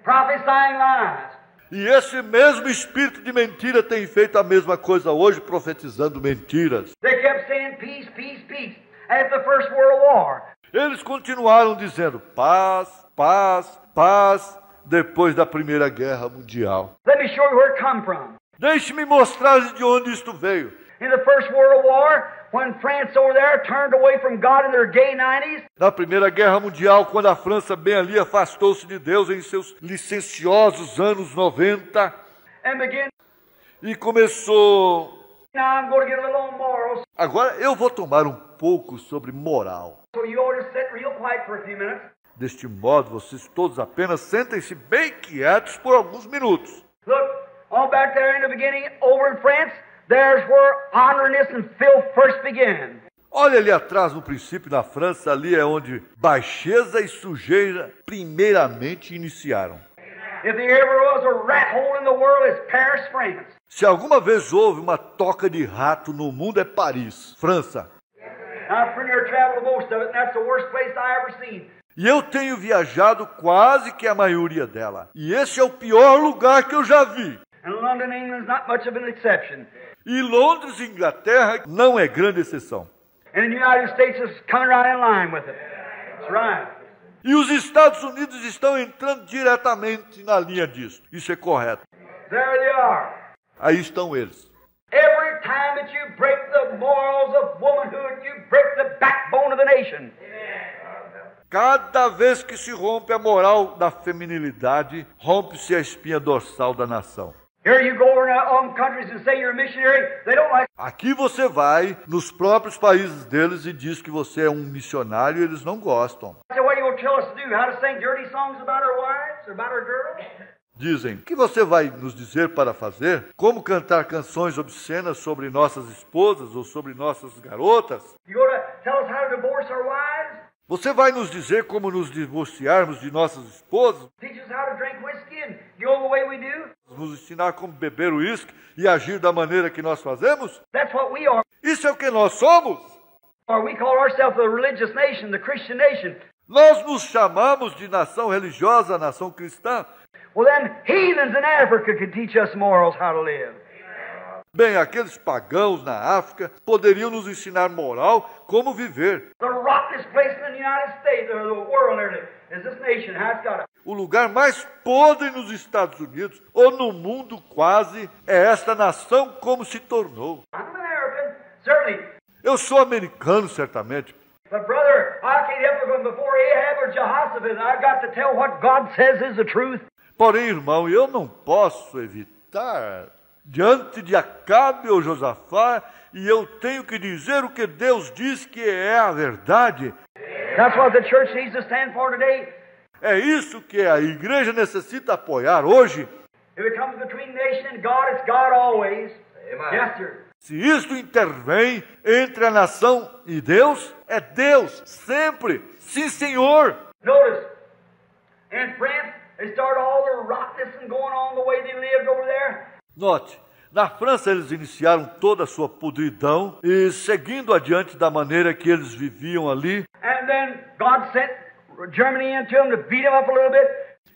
Prophesying lies. E esse mesmo espírito de mentira tem feito a mesma coisa hoje, profetizando mentiras. They kept saying peace, peace, peace after the First World War. Eles continuaram dizendo paz, paz, paz, depois da Primeira Guerra Mundial. Let me show you where it come from. Deixe-me mostrar de onde isto veio. In the First World War, when France over there turned away from God in their gay 90s, Na Primeira Guerra Mundial, quando a França bem ali afastou-se de Deus em seus licenciosos anos 90 and began, e começou... now I'm going to get a little on morals. Agora eu vou tomar um pouco sobre moral. So you all just sit real quiet for a few minutes. Deste modo, vocês todos apenas sentem-se bem quietos por alguns minutos. Look, on back there in the beginning, over in France, there's where honoriness and filth first began. Olha ali atrás, no princípio, na França, ali é onde baixeza e sujeira primeiramente iniciaram. If there ever was a rat hole in the world, it's Paris, France. Se alguma vez houve uma toca de rato no mundo, é Paris, França. I've pretty near traveled most of it, and that's the worst place I ever seen. E eu tenho viajado quase que a maioria dela. E esse é o pior lugar que eu já vi. And London, England's not much of an exception. E Londres, Inglaterra, não é grande exceção. And the United States is coming right in line with it. That's right. E os Estados Unidos estão entrando diretamente na linha disso. Isso é correto. There they are. Aí estão eles. Every time that you break the morals of womanhood, you break the backbone of the nation. Cada vez que se rompe a moral da feminilidade, rompe-se a espinha dorsal da nação. Here you go over in countries and say you're a missionary. They don't like. Aqui você vai nos próprios países deles e diz que você é um missionário e eles não gostam. I said, what are you going to tell us to do? How to sing dirty songs about our wives or about our girls? Dizem, o que você vai nos dizer para fazer? Como cantar canções obscenas sobre nossas esposas ou sobre nossas garotas? You going to tell us how to divorce our wives? Você vai nos dizer como nos divorciarmos de nossas esposas? Teach us how to drink whiskey and go the way we do? Nos ensinar como beber uísque e agir da maneira que nós fazemos? That's what we are. Isso é o que nós somos? Or we call ourselves the religious nation, the Christian nation. Nós nos chamamos de nação religiosa, nação cristã. Well, then heathens in Africa could teach us morals how to live. Bem, aqueles pagãos na África poderiam nos ensinar moral, como viver. The rottenest place in the United States or the world nearly is this nation. How it's got it. O lugar mais podre nos Estados Unidos, ou no mundo quase, é esta nação como se tornou. I'm an American, certainly. Eu sou americano, certamente. But brother, I can't help it from before Ahab or Jehoshaphat. I've got to tell what God says is the truth. Porém, irmão, eu não posso evitar diante de Acabe ou Josafá, e eu tenho que dizer o que Deus diz que é a verdade. That's what the church needs to stand for today. É isso que a igreja necessita apoiar hoje. If it comes between nation and God, it's God always. Amen. Yes, sir. Se isto intervém entre a nação e Deus, é Deus, sempre. Sim, Senhor. Notice, in France, they started all the rottenness and going on the way they lived over there. Note, na França eles iniciaram toda a sua podridão e seguindo adiante da maneira que eles viviam ali. And then God sent Germany into them to beat them up a little bit.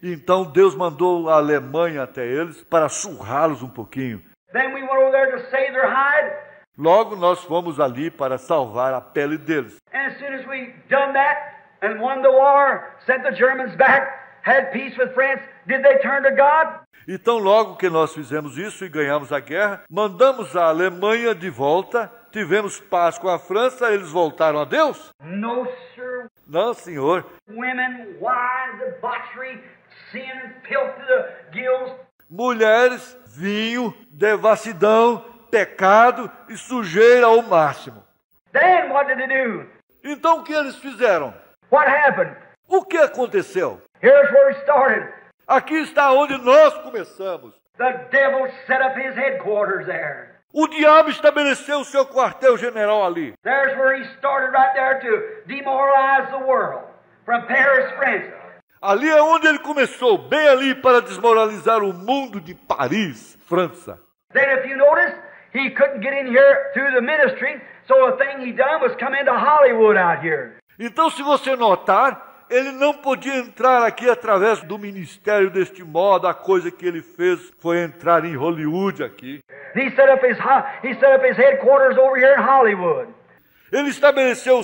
Então Deus mandou a Alemanha até eles para surrá-los um pouquinho. Then we went over there to save their hide. Logo nós fomos ali para salvar a pele deles. And as soon as we done that and won the war, sent the Germans back, had peace with France, did they turn to God? Então, logo que nós fizemos isso e ganhamos a guerra, mandamos a Alemanha de volta, tivemos paz com a França, eles voltaram a Deus? No, sir. Não, senhor. Women, wine, debauchery, sin and filth to the gills. Mulheres, vinho, devassidão, pecado e sujeira ao máximo. Then what did they do? Então, o que eles fizeram? What happened? O que aconteceu? Here's where it started. Aqui está onde nós começamos. The devil set up his headquarters there. O diabo estabeleceu o seu quartel-general ali. There's where he started right there to demoralize the world. From Paris, France. Ali é onde ele começou, bem ali para desmoralizar o mundo de Paris, França. Then if you notice, he couldn't get in here through the ministry, so the thing he done was come into Hollywood out here. Então, se você notar, ele não podia entrar aqui através do ministério deste modo. A coisa que ele fez foi entrar em Hollywood aqui. He set up his headquarters over here in Hollywood. Ele estabeleceu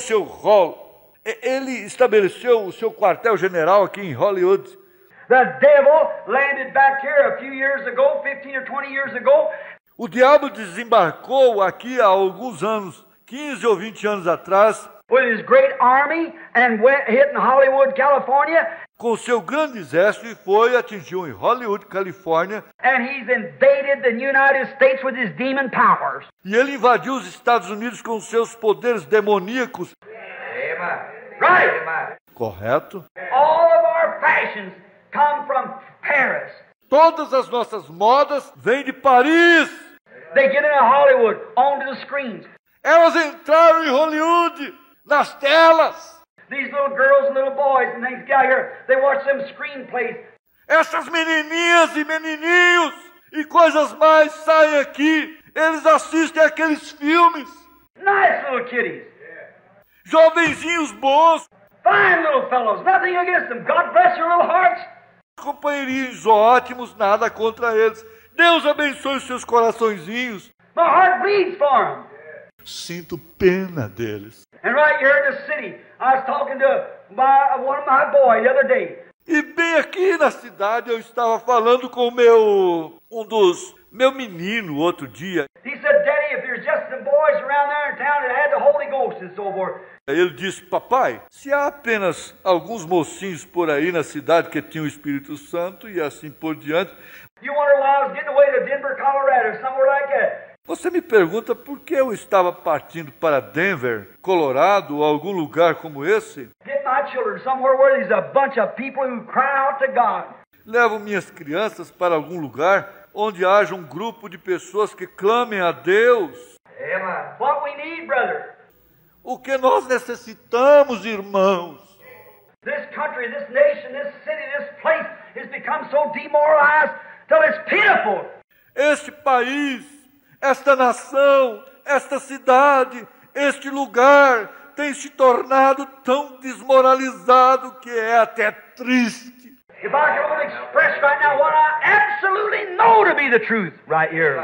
o seu quartel-general aqui em Hollywood. The devil landed back here a few years ago, 15 or 20 years ago. O diabo desembarcou aqui há alguns anos, 15 ou 20 anos atrás, with his great army and went hitting Hollywood, California. com seu grande exército e foi, atingiu em Hollywood, Califórnia. And he's invaded the United States with his demon powers. E ele invadiu os Estados Unidos com seus poderes demoníacos. Right. Correto? All of our fashions come from Paris. Todas as nossas modas vêm de Paris. They get into Hollywood, onto the screens. Elas entraram em Hollywood, nas telas. These little girls and little boys and things get out here, they watch them screenplays. Essas menininhas e menininhos e coisas mais saem aqui. Eles assistem aqueles filmes. Nice little kiddies. Jovenzinhos bons. Fine little fellows. Nothing against them. God bless your little hearts. Companheirinhos ótimos, nada contra eles. Deus abençoe os seus coraçõezinhos. My heart bleeds for them. Sinto pena deles. And right here in the city, I was talking to one of my boys the other day. E bem aqui na cidade eu estava falando com meu menino outro dia. He said, Daddy, if there's just some boys around there in town that had the Holy Ghost and so forth. Ele disse, papai, se há apenas alguns mocinhos por aí na cidade que tinham o Espírito Santo e assim por diante. You wonder why I was getting away to Denver, Colorado, somewhere like that. Você me pergunta por que eu estava partindo para Denver, Colorado, ou algum lugar como esse? Get my children somewhere where there's a bunch of people who cry out to God. Levo minhas crianças para algum lugar onde haja um grupo de pessoas que clamem a Deus. What we need, brother. O que nós necessitamos, irmãos? This country, this nation, this city, this place has become so demoralized till it's pitiful. Este país, esta nação, esta cidade, este lugar tem se tornado tão desmoralizado que é até triste. If I could only express right now what I absolutely know to be the truth right here.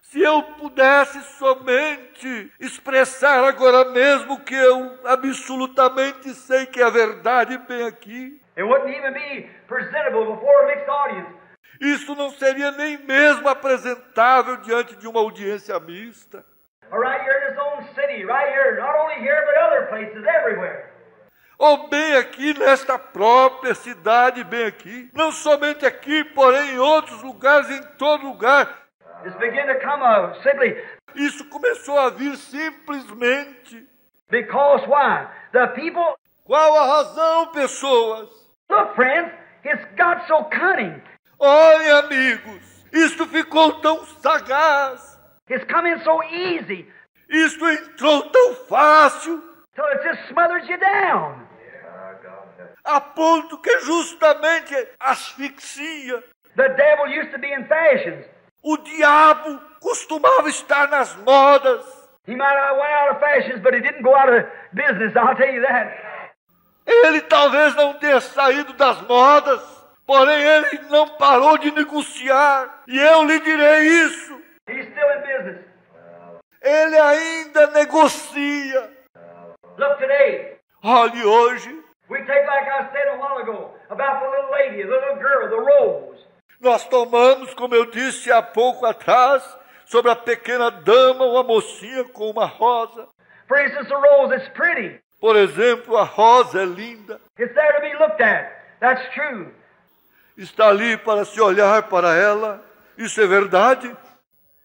Se eu pudesse somente expressar agora mesmo que eu absolutamente sei que é a verdade bem aqui. It wouldn't even be presentable before a mixed audience. Isso não seria nem mesmo apresentável diante de uma audiência mista. Right here in this own city, right here, not only here but other places, everywhere. Ou bem aqui nesta própria cidade, bem aqui. Não somente aqui, porém em outros lugares, em todo lugar. It's beginning to come simply. Isso começou a vir simplesmente. Because why? The people. Qual a razão, pessoas? Look, friends, it's got so cunning. Olhem, amigos, isto ficou tão sagaz. It's coming so easy. Isto entrou tão fácil. So it just smothers you down. A ponto que justamente asfixia. The devil used to be in fashions. O diabo costumava estar nas modas. He might have went out of fashions, but he didn't go out of business, I'll tell you that. Ele talvez não tenha saído das modas, porém ele não parou de negociar. E eu lhe direi isso. He's still in business. Ele ainda negocia. Look today. Olhe hoje. We take, like I said a while ago, about the little lady, the little girl, the rose. Nós tomamos, como eu disse há pouco atrás, sobre a pequena dama ou a mocinha com uma rosa. For instance, the rose is pretty. Por exemplo, a rosa é linda. It's there to be looked at. That's true. Está ali para se olhar para ela. Isso é verdade.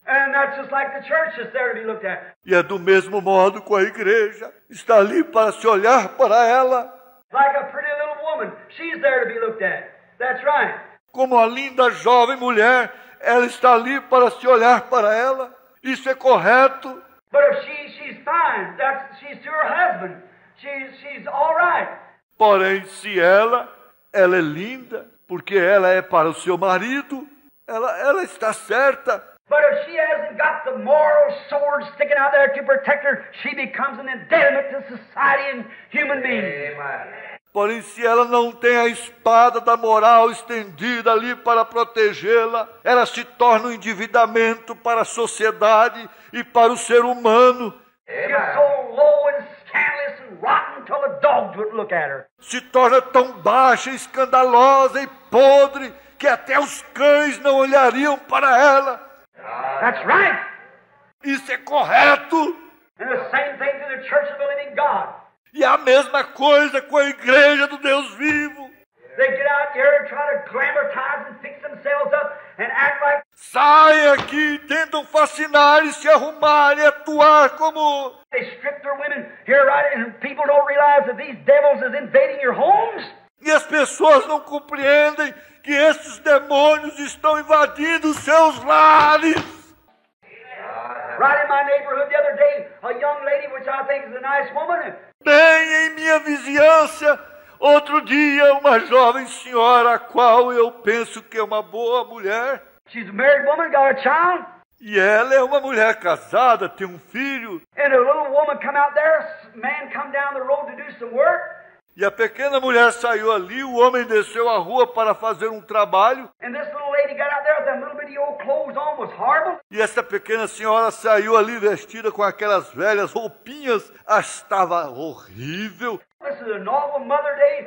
And that's just like the church is there to be looked at. E é do mesmo modo com a igreja. Está ali para se olhar para ela. Like a pretty little woman, she's there to be looked at. That's right. Como a linda jovem mulher, ela está ali para se olhar para ela. Isso é correto. But if she's fine, she's to her husband. She's all right. Porém, se ela é linda, porque ela é para o seu marido, ela está certa. But if she hasn't got the moral sword sticking out there to protect her, she becomes an impediment to society and human beings. Porém, se ela não tem a espada da moral estendida ali para protegê-la, ela se torna um endividamento para a sociedade e para o ser humano. Gets so low and scandalous and rotten till the dogs would look at her. Se torna tão baixa, escandalosa e podre que até os cães não olhariam para ela. That's right. Isso é correto. And the same thing to the church of the living God. E a mesma coisa com a igreja do Deus vivo. They get out here and try to glamorize and fix themselves up and act like... Saem aqui, tentam fascinar e se arrumar e atuar como... They strip their women here, right? And people don't realize that these devils is invading your homes. E as pessoas não compreendem que esses demônios estão invadindo seus lares. Right in my neighborhood the other day, a young lady, which I think is a nice woman... Bem em minha vizinhança, outro dia, uma jovem senhora, a qual eu penso que é uma boa mulher. She's a married woman, got a child. E ela é uma mulher casada, tem um filho. And a little woman come out there, man come down the road to do some work. E a pequena mulher saiu ali, o homem desceu a rua para fazer um trabalho. And this little lady got out there with them little bitty old clothes on, was horrible. E essa pequena senhora saiu ali vestida com aquelas velhas roupinhas. Estava horrível. This is an awful Mother Day.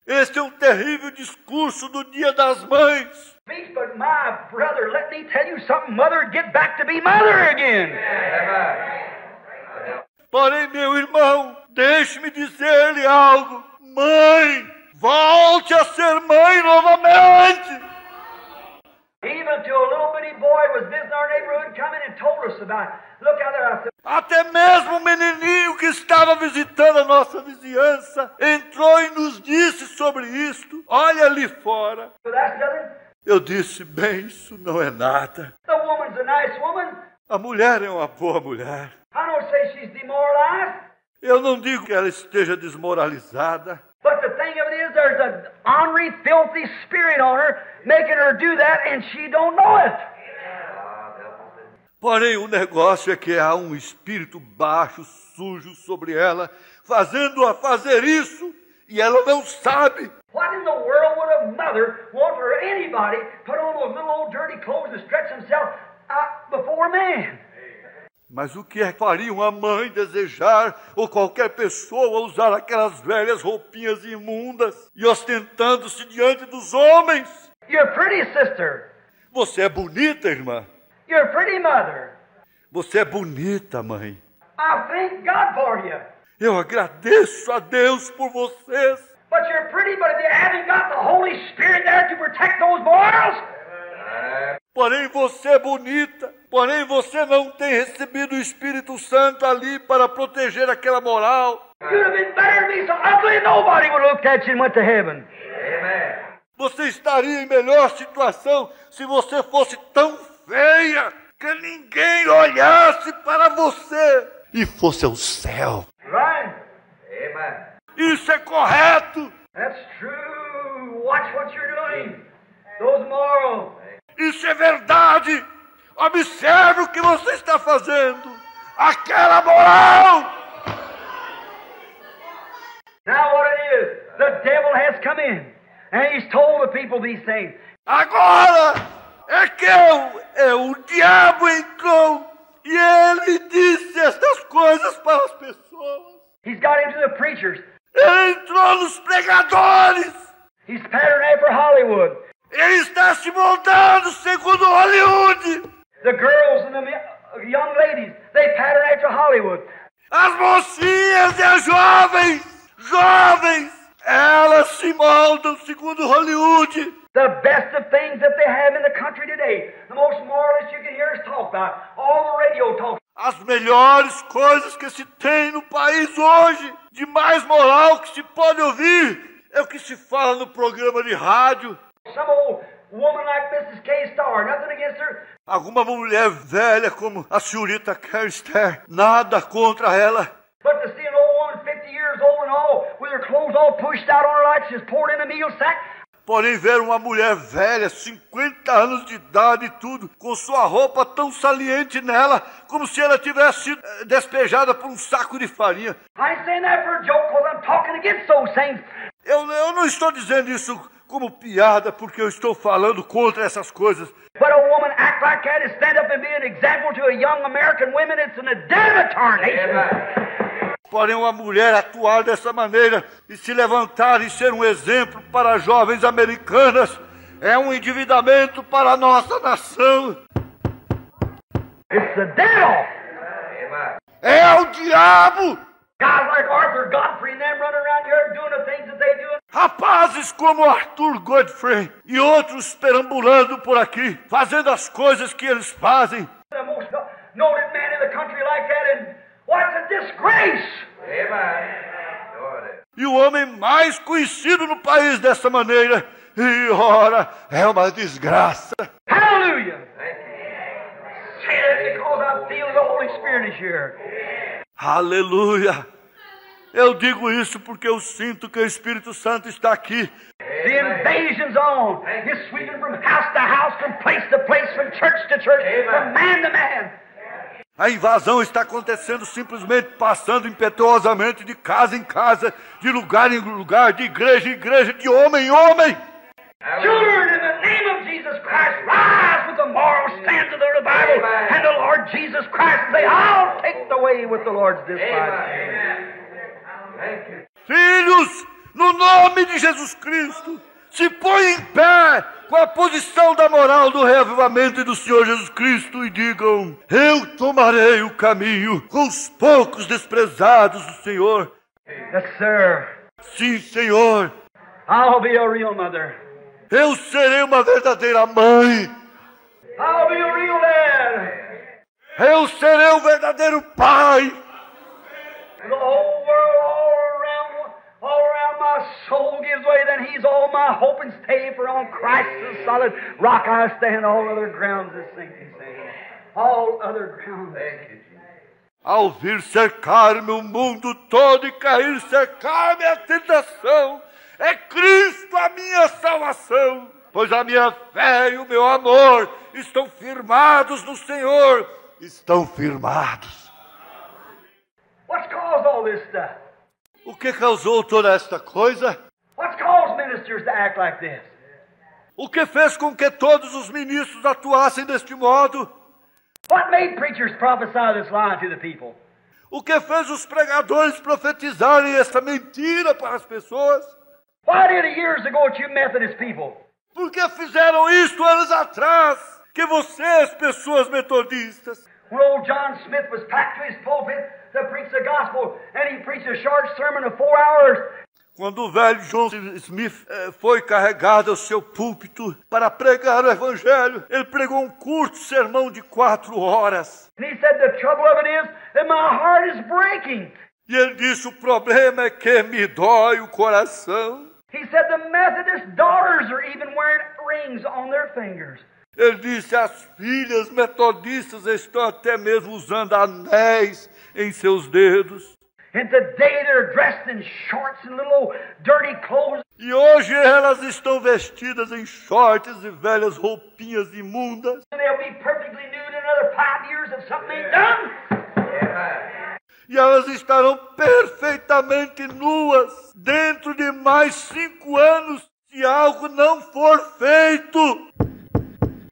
Este é um terrível discurso do Dia das Mães. But my brother, let me tell you something. Mother, get back to be mother again. Porém, meu irmão, deixe-me dizer-lhe algo. Mãe, volte a ser mãe novamente. Even to a little bitty boy was visiting our neighborhood, coming and told us about it. Look out there, I said. Até mesmo o menininho que estava visitando a nossa vizinhança entrou e nos disse sobre isto. Olha ali fora. So that's nothing. Eu disse, bem, isso não é nada. The woman's a nice woman. A mulher é uma boa mulher. I don't say she's demoralized. Eu não digo que ela esteja desmoralizada. But the thing of it is, there's an ornery, filthy spirit on her, making her do that, and she don't know it. Porém, o negócio é que há um espírito baixo, sujo sobre ela, fazendo-a fazer isso, e ela não sabe. What in the world would a mother want for anybody put on those little old dirty clothes and stretch himself out before a man? Mas o que faria uma mãe desejar, ou qualquer pessoa, usar aquelas velhas roupinhas imundas e ostentando-se diante dos homens? You're pretty, sister. Você é bonita, irmã. You're pretty, mother. Você é bonita, mãe. I thank God for you. Eu agradeço a Deus por vocês. But you're pretty, but if you haven't got the Holy Spirit there to protect those morals... Porém você é bonita, porém você não tem recebido o Espírito Santo ali para proteger aquela moral. You'd have been better than me, so ugly nobody would have looked at you and went to heaven. Você estaria em melhor situação se você fosse tão feia que ninguém olhasse para você e fosse ao céu. Right? Isso é correto. That's true. Watch what you're doing. Those morals. Isso é verdade. Observe o que você está fazendo. Aquela moral. Now what it is, the devil has come in and he's told the people these things. Agora é que o diabo entrou e ele disse estas coisas para as pessoas. He's got into the preachers. Ele entrou nos pregadores. He's patterned after Hollywood. Ele está se moldando segundo Hollywood. The girls and the young ladies, they pattern after Hollywood. As mocinhas e as jovens, elas se moldam segundo Hollywood. The best of things that they have in the country today, the most moralist you can hear us talk about, all the radio talk. As melhores coisas que se tem no país hoje, de mais moral que se pode ouvir, é o que se fala no programa de rádio. Some old woman like Mrs. K. Starr, nothing against her. Alguma mulher velha como a senhorita K. Starr, nada contra ela. But to see an old woman 50 years old and all, with her clothes all pushed out on her like she's poured in a meal sack. Porém, ver uma mulher velha, 50 anos de idade e tudo, com sua roupa tão saliente nela, como se ela tivesse sido despejada por um saco de farinha. I ain't saying that for a joke, because I'm talking against those things. Eu não estou dizendo isso como piada, porque eu estou falando contra essas coisas. But a woman act like that and stand up and be an example to a young American woman, it's an damnation. Porém, uma mulher atuar dessa maneira e se levantar e ser um exemplo para jovens americanas é um endividamento para a nossa nação. It's the devil. É o diabo. Guys like Arthur Godfrey and them running around here doing the things that they do. Rapazes como Arthur Godfrey e outros perambulando por aqui, fazendo as coisas que eles fazem. The most noted man in the country like that, and what's a disgrace? E o homem mais conhecido no país dessa maneira, e ora, é uma desgraça. Hallelujah! Say that because I feel the Holy Spirit is here. Aleluia! Eu digo isso porque eu sinto que o Espírito Santo está aqui. The invasion's on. It's sweeping from house to house, from place to place, from church to church, from man to man. A invasão está acontecendo simplesmente passando impetuosamente de casa em casa, de lugar em lugar, de igreja em igreja, de homem em homem. Children, in the name of Jesus Christ, rise with the moral stand of the revival and the Lord Jesus Christ and say, I'll take the way with the Lord's disciples. Filhos, no nome de Jesus Cristo, se põem em pé com a posição da moral do reavivamento e do Senhor Jesus Cristo e digam: eu tomarei o caminho com os poucos desprezados do Senhor. Yes, sir. Sim, Senhor. I'll be a real mother. Eu serei uma verdadeira mãe. I'll be a real dad. Eu serei um verdadeiro pai. The whole world all around my soul gives way, then He's all my hope and stay, for on Christ the solid rock I stand, all other grounds is sinking sand. All other grounds. Ao vir cercar-me o mundo todo e cair cercar-me a tentação, é Cristo a minha salvação, pois a minha fé e o meu amor estão firmados no Senhor, estão firmados. What's caused all this stuff? O que causou toda esta coisa? What's caused ministers to act like this? O que fez com que todos os ministros atuassem deste modo? What made preachers prophesy this lie to the people? O que fez os pregadores profetizarem esta mentira para as pessoas? Why did it years ago to you Methodist people? Por que fizeram isto anos atrás? Que vocês, pessoas metodistas, When old John Smith was packed to his pulpit to preach the gospel, and he preached a short sermon of 4 hours. quando o velho John Smith foi carregado ao seu púlpito para pregar o Evangelho, ele pregou um curto sermão de 4 horas. And he said, the trouble of it is that my heart is breaking. E ele disse, o problema é que me dói o coração. He said, the Methodist daughters are even wearing rings on their fingers. Ele disse, as filhas metodistas estão até mesmo usando anéis em seus dedos. And today they're dressed in shorts and little dirty clothes. E hoje elas estão vestidas em shorts e velhas roupinhas imundas. And they'll be perfectly nude in another 5 years if something ain't done. E elas estarão perfeitamente nuas dentro de mais 5 anos se algo não for feito.